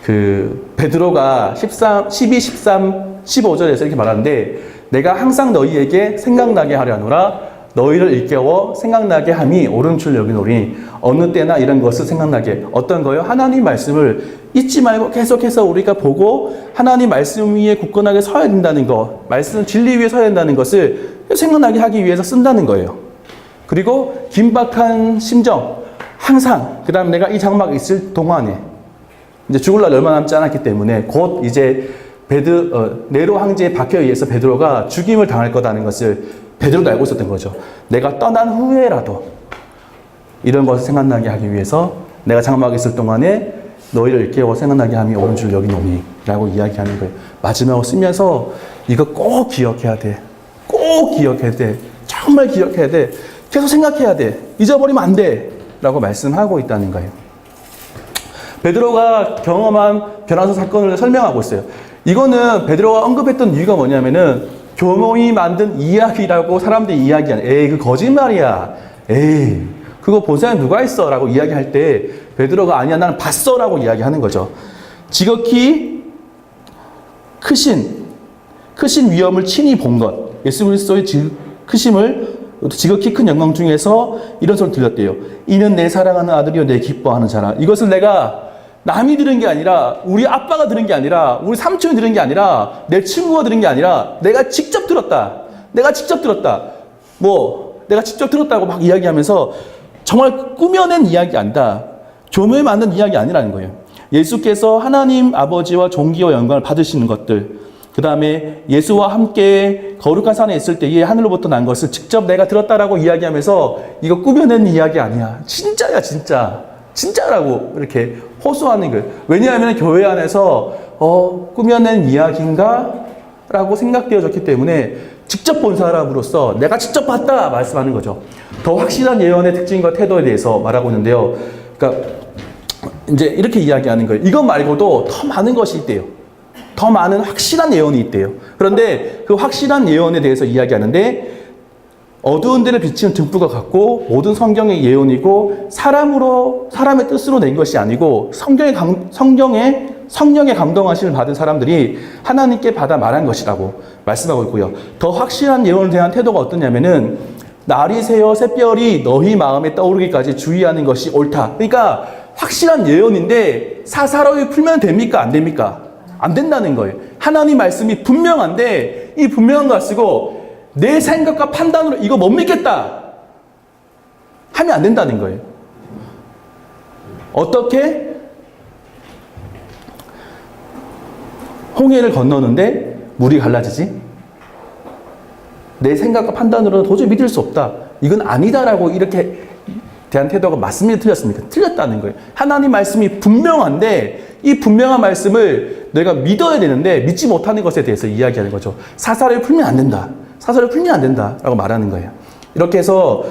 그 베드로가 12, 13, 15절에서 이렇게 말하는데 내가 항상 너희에게 생각나게 하려노라 너희를 일깨워 생각나게 함이 옳은 줄 여기노니 어느 때나 이런 것을 생각나게 어떤 거요? 하나님 말씀을 잊지 말고 계속해서 우리가 보고 하나님 말씀 위에 굳건하게 서야 된다는 것, 말씀 진리 위에 서야 된다는 것을 생각나게 하기 위해서 쓴다는 거예요. 그리고 긴박한 심정 항상 그 다음 내가 이 장막에 있을 동안에 이제 죽을 날 얼마 남지 않았기 때문에 곧 이제 네로 황제의 박해에 의해서 베드로가 죽임을 당할 거라는 것을 베드로도 알고 있었던 거죠. 내가 떠난 후에라도 이런 것을 생각나게 하기 위해서 내가 장막에 있을 동안에 너희를 일깨워 생각나게 함이 옳은 줄 여기노니 라고 이야기하는 거예요. 마지막으로 쓰면서 이거 꼭 기억해야 돼. 꼭 기억해야 돼. 정말 기억해야 돼. 계속 생각해야 돼. 잊어버리면 안 돼. 라고 말씀하고 있다는 거예요. 베드로가 경험한 변화서 사건을 설명하고 있어요. 이거는 베드로가 언급했던 이유가 뭐냐면은 교모이 만든 이야기라고 사람들이 이야기하는 에이 그 거짓말이야. 에이 그거 본 사람이 누가 있어? 라고 이야기할 때 베드로가 아니야 나는 봤어 라고 이야기하는 거죠. 지극히 크신 위엄을 친히 본 것. 예수 그리스도의 크심을 지극히 큰 영광 중에서 이런 소리를 들렸대요. 이는 내 사랑하는 아들이요 내 기뻐하는 자라. 이것을 내가 남이 들은 게 아니라 우리 아빠가 들은 게 아니라 우리 삼촌이 들은 게 아니라 내 친구가 들은 게 아니라 내가 직접 들었다. 내가 직접 들었다고 막 이야기하면서 정말 꾸며낸 이야기 아니다. 교묘에 만든 이야기 아니라는 거예요. 예수께서 하나님 아버지와 존귀와 영광을 받으시는 것들, 그 다음에 예수와 함께 거룩한 산에 있을 때에 하늘로부터 난 것을 직접 내가 들었다라고 이야기하면서 이거 꾸며낸 이야기 아니야. 진짜야 진짜. 진짜라고 이렇게 호소하는 거예요. 왜냐하면 교회 안에서 꾸며낸 이야기인가? 라고 생각되어졌기 때문에 직접 본 사람으로서 내가 직접 봤다 말씀하는 거죠. 더 확실한 예언의 특징과 태도에 대해서 말하고 있는데요. 그러니까 이제 이렇게 이야기하는 거예요. 이것 말고도 더 많은 것이 있대요. 더 많은 확실한 예언이 있대요. 그런데 그 확실한 예언에 대해서 이야기하는데 어두운 데를 비치는 등불과 같고 모든 성경의 예언이고 사람의 뜻으로 낸 것이 아니고 성령의 감동하심을 받은 사람들이 하나님께 받아 말한 것이라고 말씀하고 있고요. 더 확실한 예언에 대한 태도가 어떠냐면은 날이 새어 샛별이 너희 마음에 떠오르기까지 주의하는 것이 옳다. 그러니까 확실한 예언인데 사사로이 풀면 됩니까? 안 됩니까? 안 된다는 거예요. 하나님 말씀이 분명한데 이 분명한 거 가지고 내 생각과 판단으로 이거 못 믿겠다 하면 안 된다는 거예요. 어떻게? 홍해를 건너는데 물이 갈라지지? 내 생각과 판단으로는 도저히 믿을 수 없다. 이건 아니다라고 이렇게 대한 태도가 맞습니까? 틀렸습니까? 틀렸다는 거예요. 하나님 말씀이 분명한데 이 분명한 말씀을 내가 믿어야 되는데 믿지 못하는 것에 대해서 이야기하는 거죠. 사사를 풀면 안 된다. 사사를 풀면 안 된다라고 말하는 거예요. 이렇게 해서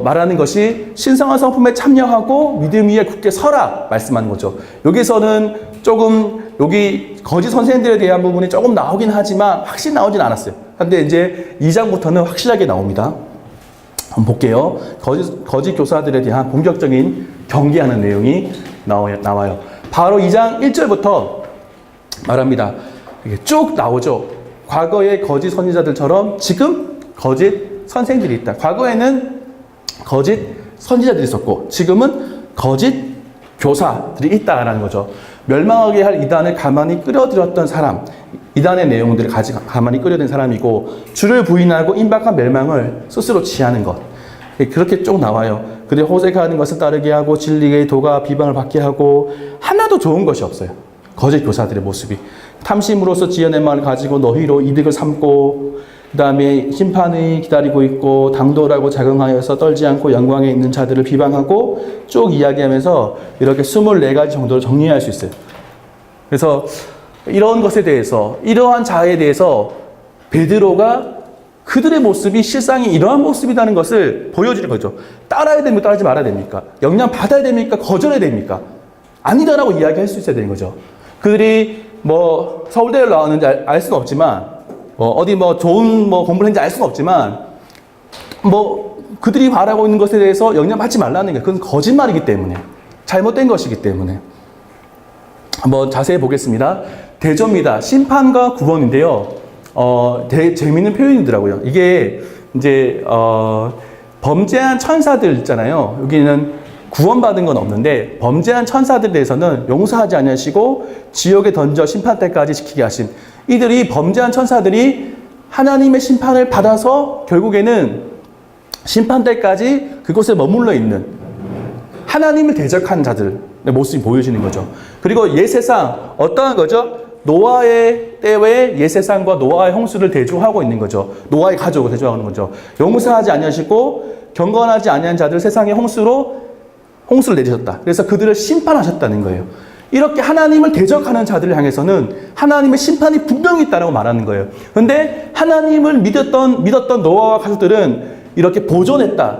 말하는 것이 신성한 성품에 참여하고 믿음 위에 굳게 서라 말씀하는 거죠. 여기서는 조금 여기 거짓 선생님들에 대한 부분이 조금 나오긴 하지만 확실히 나오진 않았어요. 근데 이제 2장부터는 확실하게 나옵니다. 한번 볼게요. 거짓 교사들에 대한 본격적인 경계하는 내용이 나와요. 바로 2장 1절부터 말합니다. 이게 쭉 나오죠. 과거의 거짓 선지자들처럼 지금 거짓 선생들이 있다. 과거에는 거짓 선지자들이 있었고 지금은 거짓 교사들이 있다라는 거죠. 멸망하게 할 이단을 가만히 끌어들였던 사람, 이단의 내용들을 가만히 끌어들인 사람이고 주를 부인하고 임박한 멸망을 스스로 취하는 것. 그렇게 쭉 나와요. 그들이 호색하는 것을 따르게 하고 진리의 도가 비방을 받게 하고 하나도 좋은 것이 없어요. 거짓 교사들의 모습이. 탐심으로서 지어낸 말을 가지고 너희로 이득을 삼고 그 다음에 심판이 기다리고 있고 당돌하고 자긍하여서 떨지 않고 영광에 있는 자들을 비방하고 쭉 이야기하면서 이렇게 24가지 정도로 정리할 수 있어요. 그래서 이런 것에 대해서 이러한 자에 대해서 베드로가 그들의 모습이 실상이 이러한 모습이라는 것을 보여주는 거죠. 따라야 됩니까? 따르지 말아야 됩니까? 영향 받아야 됩니까? 거절해야 됩니까? 아니다라고 이야기할 수 있어야 되는 거죠. 그들이 뭐 서울대를 나왔는지 알 수는 없지만 어디 좋은 공부를 했는지 알 수는 없지만 그들이 바라고 있는 것에 대해서 영향받지 말라는 게 그건 거짓말이기 때문에 잘못된 것이기 때문에 한번 자세히 보겠습니다. 대조입니다. 심판과 구원인데요. 되게 재미있는 표현이더라고요. 이게 이제 범죄한 천사들 있잖아요. 여기는 구원받은 건 없는데 범죄한 천사들에 대해서는 용서하지 아니하시고 지옥에 던져 심판 때까지 지키게 하신 이들이 범죄한 천사들이 하나님의 심판을 받아서 결국에는 심판 때까지 그곳에 머물러 있는 하나님을 대적한 자들의 모습이 보여지는 거죠. 그리고 옛세상 어떠한 거죠? 노아의 때의 옛세상과 노아의 홍수를 대조하고 있는 거죠. 노아의 가족을 대조하는 거죠. 용서하지 아니하시고 경건하지 아니한 자들 세상의 홍수를 내리셨다. 그래서 그들을 심판하셨다는 거예요. 이렇게 하나님을 대적하는 자들을 향해서는 하나님의 심판이 분명히 있다고 말하는 거예요. 그런데 하나님을 믿었던 노아와 가족들은 이렇게 보존했다.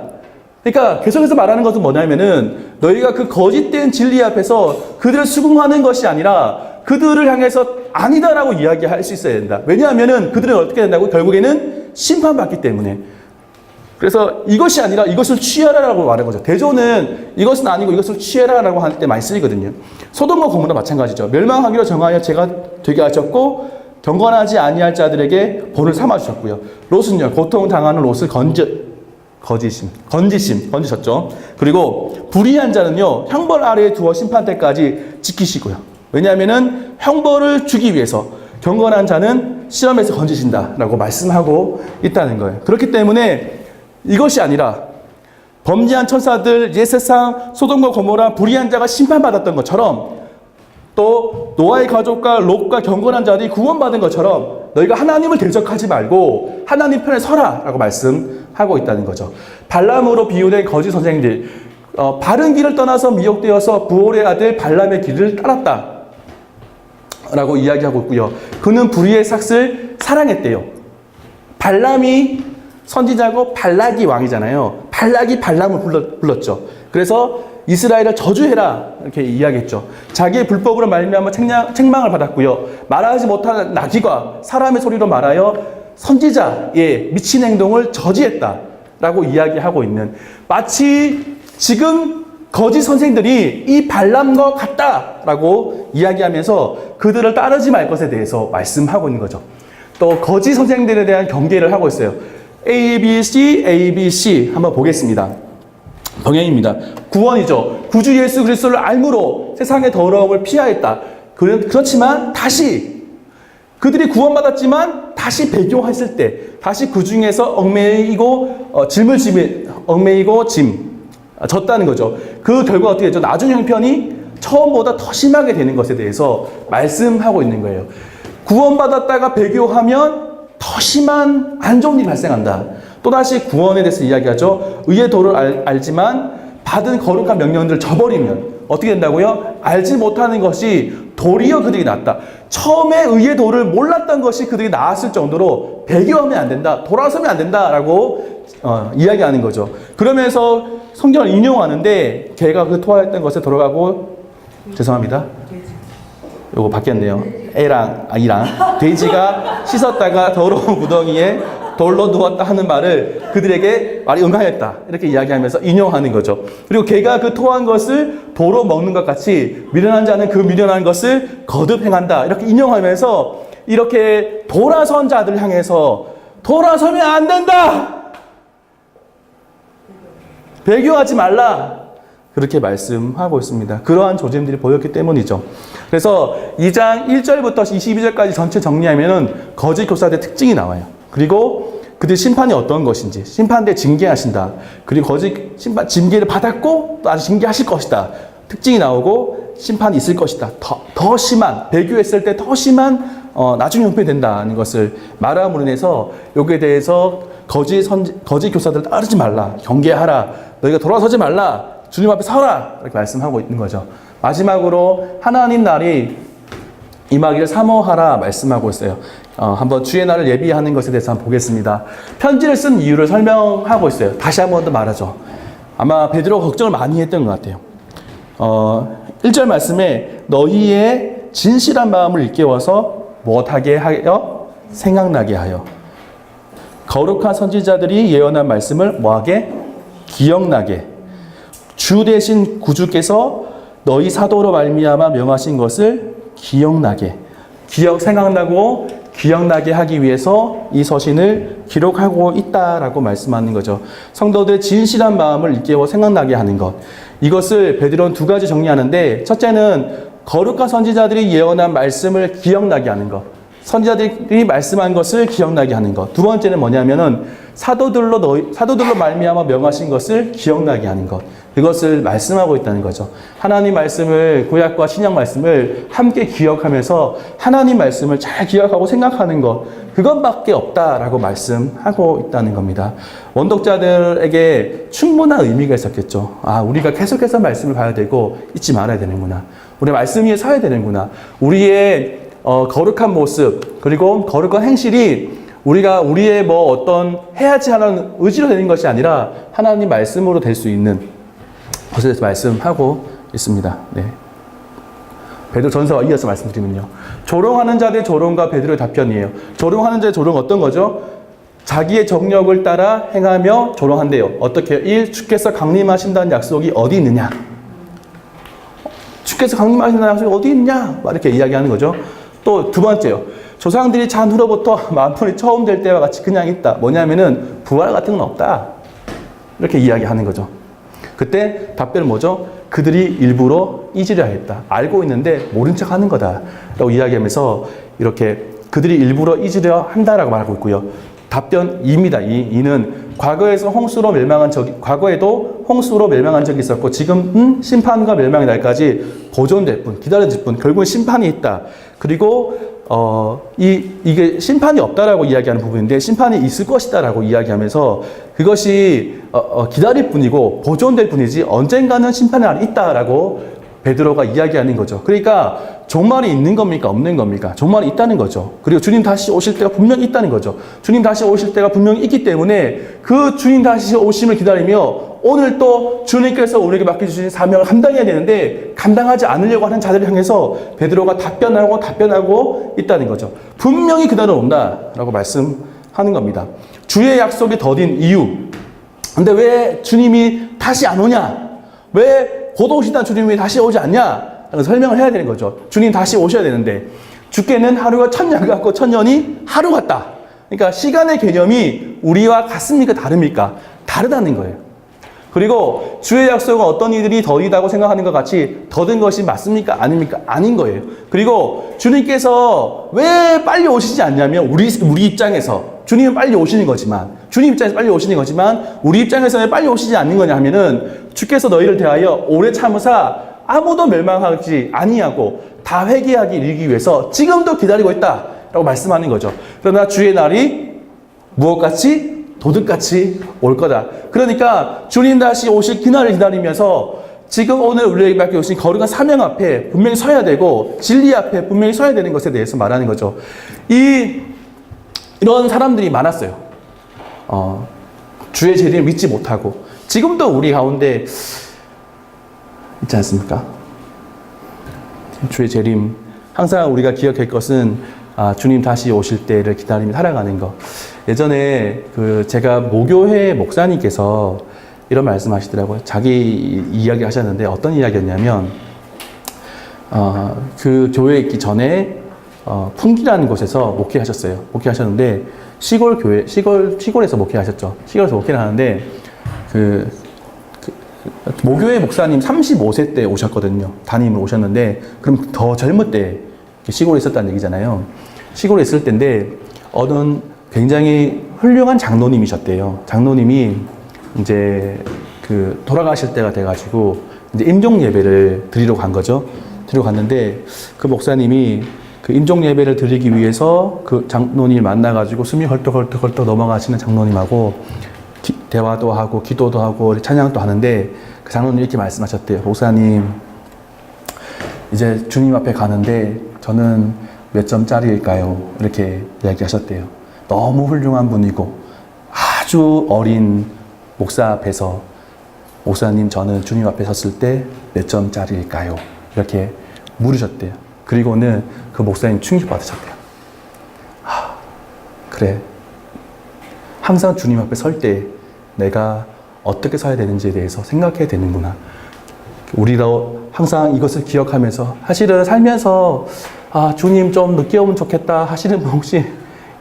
그러니까 계속해서 말하는 것은 뭐냐면은 너희가 그 거짓된 진리 앞에서 그들을 수긍하는 것이 아니라 그들을 향해서 아니다라고 이야기할 수 있어야 된다. 왜냐하면은 그들은 어떻게 된다고? 결국에는 심판받기 때문에. 그래서 이것이 아니라 이것을 취하라라고 말하는 거죠. 대조는 이것은 아니고 이것을 취하라라고 할 때 많이 쓰이거든요. 소돔과 고모라 마찬가지죠. 멸망하기로 정하여 죄가 되게 하셨고 경건하지 아니할 자들에게 벌을 삼아 주셨고요. 롯은요. 고통당하는 롯을 건지셨죠. 그리고 불의한 자는요. 형벌 아래에 두어 심판 때까지 지키시고요. 왜냐하면은 형벌을 주기 위해서 경건한 자는 시험에서 건지신다라고 말씀하고 있다는 거예요. 그렇기 때문에 이것이 아니라 범죄한 천사들, 옛세상 소돔과 고모라 불의한 자가 심판받았던 것처럼 또 노아의 가족과 롯과 경건한 자들이 구원받은 것처럼 너희가 하나님을 대적하지 말고 하나님 편에 서라라고 말씀하고 있다는 거죠. 발람으로 비유된 거짓 선생들, 바른 길을 떠나서 미혹되어서 부올의 아들 발람의 길을 따랐다 라고 이야기하고 있고요. 그는 불의의 삭을 사랑했대요. 발람이 선지자고 발락이 왕이잖아요. 발락이 발람을 불렀죠. 그래서 이스라엘을 저주해라 이렇게 이야기했죠. 자기의 불법으로 말미암아 책망을 받았고요. 말하지 못한 나귀가 사람의 소리로 말하여 선지자의 미친 행동을 저지했다 라고 이야기하고 있는, 마치 지금 거짓 선생들이 이 발람과 같다라고 이야기하면서 그들을 따르지 말 것에 대해서 말씀하고 있는 거죠. 또 거짓 선생들에 대한 경계를 하고 있어요. A, B, C, A, B, C 한번 보겠습니다. 병행입니다. 구원이죠. 구주 예수 그리스도를 알므로 세상의 더러움을 피하였다. 그렇지만 다시 그들이 구원받았지만 다시 배교했을 때 다시 그 중에서 얽매이고 졌다는 거죠. 그 결과가 어떻게 되죠? 나중 형편이 처음보다 더 심하게 되는 것에 대해서 말씀하고 있는 거예요. 구원받았다가 배교하면 더 심한 안 좋은 일이 발생한다. 또다시 구원에 대해서 이야기하죠. 의의 도를 알지만 받은 거룩한 명령들을 저버리면 어떻게 된다고요? 알지 못하는 것이 도리어 그들이 낫다. 처음에 의의 도를 몰랐던 것이 그들이 나았을 정도로 배교하면 안 된다. 돌아서면 안 된다라고 이야기하는 거죠. 그러면서 성경을 인용하는데 개가 그 토하였던 것에 돌아가고, 죄송합니다. 요거 바뀌었네요. A랑 I랑 돼지가 씻었다가 더러운 구덩이에 돌로 누웠다 하는 말을 그들에게 말이 응하였다. 이렇게 이야기하면서 인용하는 거죠. 그리고 개가 그 토한 것을 도로 먹는 것 같이 미련한 자는 그 미련한 것을 거듭 행한다. 이렇게 인용하면서 이렇게 돌아선 자들 향해서 돌아서면 안 된다. 배교하지 말라. 그렇게 말씀하고 있습니다. 그러한 조짐들이 보였기 때문이죠. 그래서 2장 1절부터 22절까지 전체 정리하면은 거짓 교사들의 특징이 나와요. 그리고 그들 심판이 어떤 것인지, 심판대 징계하신다. 그리고 거짓 심판 징계를 받았고 또 아주 징계하실 것이다. 특징이 나오고 심판이 있을 것이다. 더 심한, 배교했을 때 더 심한 나중 형편이 된다는 것을 말함으로 인해서 여기에 대해서 거짓 교사들을 따르지 말라. 경계하라. 너희가 돌아서지 말라. 주님 앞에 서라. 이렇게 말씀하고 있는 거죠. 마지막으로 하나님 날이 임하기를 사모하라 말씀하고 있어요. 한번 주의 날을 예비하는 것에 대해서 한번 보겠습니다. 편지를 쓴 이유를 설명하고 있어요. 다시 한번 더 말하죠. 아마 베드로가 걱정을 많이 했던 것 같아요. 1절 말씀에 너희의 진실한 마음을 일깨워서 무엇하게 하여? 생각나게 하여. 거룩한 선지자들이 예언한 말씀을 뭐하게? 기억나게. 주 대신 구주께서 너희 사도로 말미암아 명하신 것을 기억나게. 생각나고 기억나게 하기 위해서 이 서신을 기록하고 있다라고 말씀하는 거죠. 성도들의 진실한 마음을 일깨워 생각나게 하는 것. 이것을 베드로는 두 가지 정리하는데, 첫째는 거룩한 선지자들이 예언한 말씀을 기억나게 하는 것. 선지자들이 말씀한 것을 기억나게 하는 것. 두 번째는 뭐냐면은 사도들로 말미암아 명하신 것을 기억나게 하는 것. 그것을 말씀하고 있다는 거죠. 하나님 말씀을, 구약과 신약 말씀을 함께 기억하면서 하나님 말씀을 잘 기억하고 생각하는 것, 그것밖에 없다라고 말씀하고 있다는 겁니다. 원독자들에게 충분한 의미가 있었겠죠. 우리가 계속해서 말씀을 봐야 되고 잊지 말아야 되는구나. 우리 말씀 위에 서야 되는구나. 우리의 거룩한 모습, 그리고 거룩한 행실이 우리가 우리의 어떤 해야지 하는 의지로 되는 것이 아니라 하나님 말씀으로 될 수 있는 것에 대해서 말씀하고 있습니다. 네. 베드로 전서와 이어서 말씀드리면요. 조롱하는 자들의 조롱과 베드로의 답변이에요. 조롱하는 자의 조롱은 어떤 거죠? 자기의 정력을 따라 행하며 조롱한대요. 어떻게? 1. 주께서 강림하신다는 약속이 어디 있느냐? 주께서 강림하신다는 약속이 어디 있냐? 이렇게 이야기하는 거죠. 또 두 번째요. 조상들이 잔 후로부터 만물이 처음 될 때와 같이 그냥 있다. 뭐냐면은 부활 같은 건 없다. 이렇게 이야기하는 거죠. 그때 답변은 뭐죠? 그들이 일부러 잊으려 했다. 알고 있는데 모른 척 하는 거다. 라고 이야기하면서 이렇게 그들이 일부러 잊으려 한다라고 말하고 있고요. 답변 2입니다. 2는 과거에도 홍수로 멸망한 적이 있었고 지금은 심판과 멸망의 날까지 보존될 뿐, 기다려질 뿐, 결국은 심판이 있다. 그리고 이게 심판이 없다라고 이야기하는 부분인데 심판이 있을 것이다라고 이야기하면서 그것이 기다릴 뿐이고 보존될 뿐이지 언젠가는 심판의 날이 있다라고 베드로가 이야기하는 거죠. 그러니까 종말이 있는 겁니까? 없는 겁니까? 종말이 있다는 거죠. 그리고 주님 다시 오실 때가 분명히 있다는 거죠. 주님 다시 오실 때가 분명히 있기 때문에 그 주님 다시 오심을 기다리며 오늘 또 주님께서 우리에게 맡겨주신 사명을 감당해야 되는데 감당하지 않으려고 하는 자들을 향해서 베드로가 답변하고 있다는 거죠. 분명히 그날은 온다라고 말씀하는 겁니다. 주의 약속이 더딘 이유, 근데 왜 주님이 다시 안 오냐? 왜 곧 오시던 주님이 다시 오지 않냐? 설명을 해야 되는 거죠. 주님 다시 오셔야 되는데 주께는 하루가 천년 같고 천년이 하루 같다. 그러니까 시간의 개념이 우리와 같습니까? 다릅니까? 다르다는 거예요. 그리고 주의 약속은 어떤 이들이 더디다고 생각하는 것 같이 더딘 것이 맞습니까? 아닙니까? 아닌 거예요. 그리고 주님께서 왜 빨리 오시지 않냐면 우리 입장에서 주님은 빨리 오시는 거지만 주님 입장에서 빨리 오시는 거지만 우리 입장에서는 빨리 오시지 않는 거냐 하면은 주께서 너희를 대하여 오래 참으사 아무도 멸망하지 아니하고 다 회개하기 이르기 위해서 지금도 기다리고 있다라고 말씀하는 거죠. 그러나 주의 날이 무엇같이? 도둑같이 올 거다. 그러니까 주님 다시 오실 그날을 기다리면서 지금 오늘 우리에게 맡겨주신 거룩한 사명 앞에 분명히 서야 되고 진리 앞에 분명히 서야 되는 것에 대해서 말하는 거죠. 이런 사람들이 많았어요. 주의 재림을 믿지 못하고 지금도 우리 가운데 있지 않습니까? 주의 재림 항상 우리가 기억할 것은 주님 다시 오실 때를 기다리며 살아가는 것. 예전에 제가 모교회 목사님께서 이런 말씀하시더라고요. 자기 이야기 하셨는데 어떤 이야기였냐면 그 교회에 있기 전에 풍기라는 곳에서 목회하셨어요. 목회하셨는데 시골에서 목회하셨죠. 시골에서 목회를 하는데 모교회 목사님 35세 때 오셨거든요. 담임을 오셨는데 그럼 더 젊을 때 시골에 있었다는 얘기잖아요. 시골에 있을 때인데 어느 굉장히 훌륭한 장로님이셨대요. 장로님이 이제 돌아가실 때가 돼가지고 이제 임종 예배를 드리러 간 거죠. 드리러 갔는데 그 목사님이 그 임종 예배를 드리기 위해서 그 장로님을 만나가지고 숨이 헐떡헐떡 넘어가시는 장로님하고 대화도 하고 기도도 하고 찬양도 하는데 그 장로님이 이렇게 말씀하셨대요. 목사님, 이제 주님 앞에 가는데 저는 몇 점짜리일까요? 이렇게 이야기하셨대요. 너무 훌륭한 분이고 아주 어린 목사 앞에서 목사님, 저는 주님 앞에 섰을 때 몇 점짜리일까요? 이렇게 물으셨대요. 그리고는 그 목사님 충격받으셨대요. 그래, 항상 주님 앞에 설 때 내가 어떻게 서야 되는지에 대해서 생각해야 되는구나. 우리도 항상 이것을 기억하면서 사실은 살면서 주님 좀 늦게 오면 좋겠다 하시는 분 혹시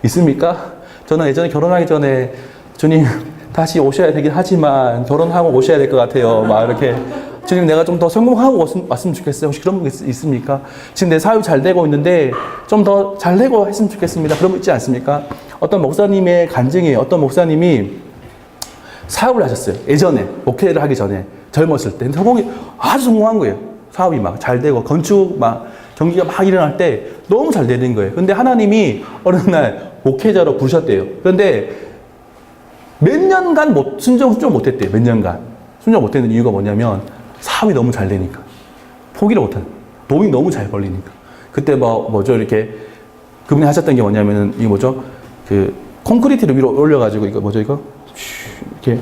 있습니까? 저는 예전에 결혼하기 전에 주님 다시 오셔야 되긴 하지만 결혼하고 오셔야 될 것 같아요. 막 이렇게 주님 내가 좀 더 성공하고 왔으면 좋겠어요. 혹시 그런 분 있습니까? 지금 내 사업이 잘 되고 있는데 좀 더 잘 되고 했으면 좋겠습니다. 그런 분 있지 않습니까? 어떤 목사님의 간증이에요. 어떤 목사님이 사업을 하셨어요. 예전에 목회를 하기 전에 젊었을 때. 근데 성공이 아주 성공한 거예요. 사업이 막 잘 되고 건축 막 경기가 막 일어날 때 너무 잘 되는 거예요. 근데 하나님이 어느 날 목회자로 부르셨대요. 그런데 몇 년간 순종 못했대요. 몇 년간 순종 못했는 이유가 뭐냐면 사업이 너무 잘 되니까 포기를 못하는, 돈이 너무 잘 벌리니까. 그때 이렇게 그분이 하셨던 게 뭐냐면은 이게 콘크리트를 위로 올려가지고 이거 이렇게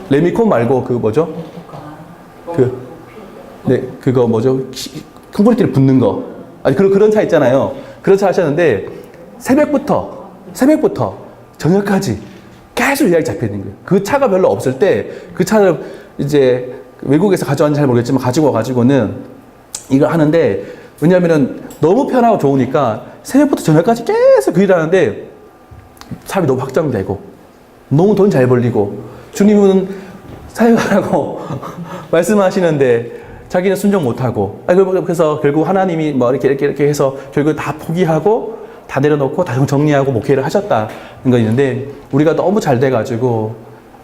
레미콘 말고 콘크리트를 붓는 거. 그런 차 있잖아요. 그런 차 하셨는데 새벽부터 저녁까지 계속 예약이 잡혀 있는 거예요. 그 차가 별로 없을 때 그 차를 이제 외국에서 가져왔는지 잘 모르겠지만 가지고 와가지고는 이걸 하는데, 왜냐면은 너무 편하고 좋으니까 새벽부터 저녁까지 계속 그 일을 하는데 사업이 너무 확장되고 너무 돈 잘 벌리고 주님은 사역하라고 말씀하시는데 자기는 순종 못하고, 그래서 결국 하나님이 이렇게 해서 결국 다 포기하고 다 내려놓고 다 정리하고 목회를 하셨다는 거 있는데, 우리가 너무 잘 돼가지고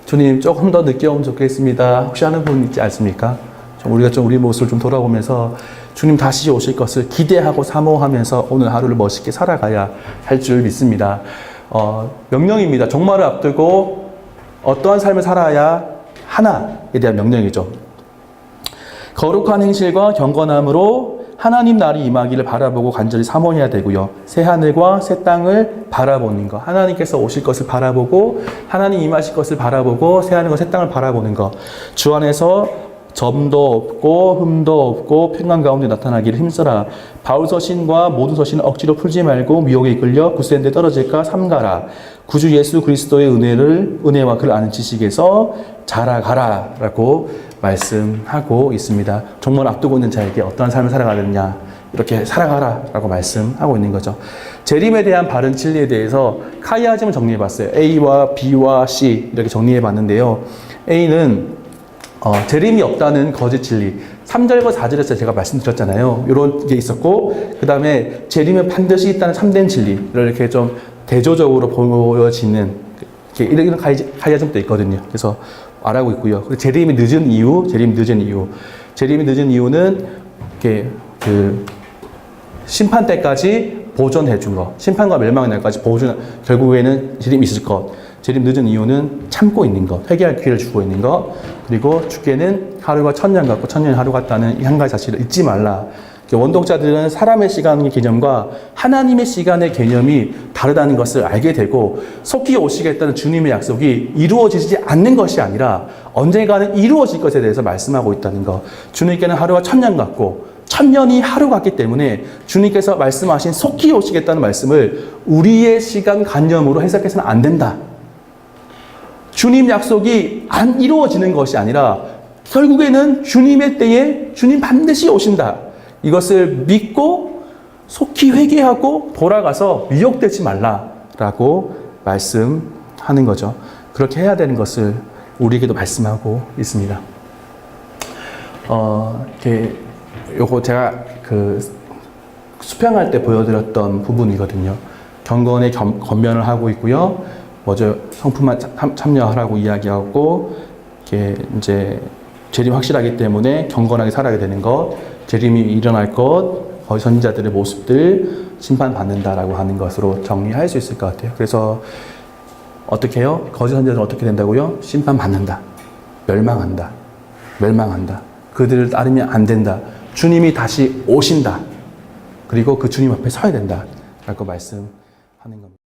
주님 조금 더 늦게 오면 좋겠습니다 혹시 하는 분 있지 않습니까? 우리가 우리 모습을 돌아보면서 주님 다시 오실 것을 기대하고 사모하면서 오늘 하루를 멋있게 살아가야 할 줄 믿습니다. 명령입니다. 종말을 앞두고 어떠한 삶을 살아야 하나에 대한 명령이죠. 거룩한 행실과 경건함으로 하나님 날이 임하기를 바라보고 간절히 사모해야 되고요. 새 하늘과 새 땅을 바라보는 것. 하나님께서 오실 것을 바라보고 하나님 임하실 것을 바라보고 새 하늘과 새 땅을 바라보는 것. 주 안에서 점도 없고 흠도 없고 평강 가운데 나타나기를 힘써라. 바울 서신과 모든 서신을 억지로 풀지 말고 미혹에 이끌려 굳센 데 떨어질까 삼가라. 구주 예수 그리스도의 은혜와 그를 아는 지식에서 자라가라라고 말씀하고 있습니다. 종말 앞두고 있는 자에게 어떠한 삶을 살아가야 되느냐, 이렇게 살아가라라고 말씀하고 있는 거죠. 재림에 대한 바른 진리에 대해서 카이아즘을 정리해봤어요. A와 B와 C 이렇게 정리해봤는데요. A는 재림이 없다는 거짓 진리. 3절과 4절에서 제가 말씀드렸잖아요. 이런 게 있었고, 그 다음에 재림은 반드시 있다는 참된 진리를 이렇게 좀 대조적으로 보여지는 이런 카이아즘도 있거든요. 그래서 말하고 있고요. 그리고 재림이 늦은 이유. 재림이 늦은 이유는 이렇게 심판 때까지 보존해 준 것. 심판과 멸망의 날까지 결국에는 재림이 있을 것. 재림 늦은 이유는 참고 있는 것. 회개할 기회를 주고 있는 것. 그리고 주께는 하루가 천년 같고 천년이 하루 같다는 이 한 가지 사실을 잊지 말라. 원독자들은 사람의 시간의 개념과 하나님의 시간의 개념이 다르다는 것을 알게 되고, 속히 오시겠다는 주님의 약속이 이루어지지 않는 것이 아니라 언젠가는 이루어질 것에 대해서 말씀하고 있다는 것. 주님께는 하루가 천년 같고 천년이 하루 같기 때문에 주님께서 말씀하신 속히 오시겠다는 말씀을 우리의 시간 관념으로 해석해서는 안 된다. 주님 약속이 안 이루어지는 것이 아니라 결국에는 주님의 때에 주님 반드시 오신다. 이것을 믿고 속히 회개하고 돌아가서 미혹되지 말라라고 말씀하는 거죠. 그렇게 해야 되는 것을 우리에게도 말씀하고 있습니다. 요거 제가 수평할 때 보여드렸던 부분이거든요. 경건에 권면을 하고 있고요. 먼저 성품만 참여하라고 이야기하고, 이게 이제 재림 확실하기 때문에 경건하게 살아야 되는 것, 재림이 일어날 것, 거짓 선지자들의 모습들 심판받는다라고 하는 것으로 정리할 수 있을 것 같아요. 그래서 어떻게 해요? 거짓 선지자들은 어떻게 된다고요? 심판받는다. 멸망한다. 그들을 따르면 안 된다. 주님이 다시 오신다. 그리고 그 주님 앞에 서야 된다. 라고 말씀하는 겁니다.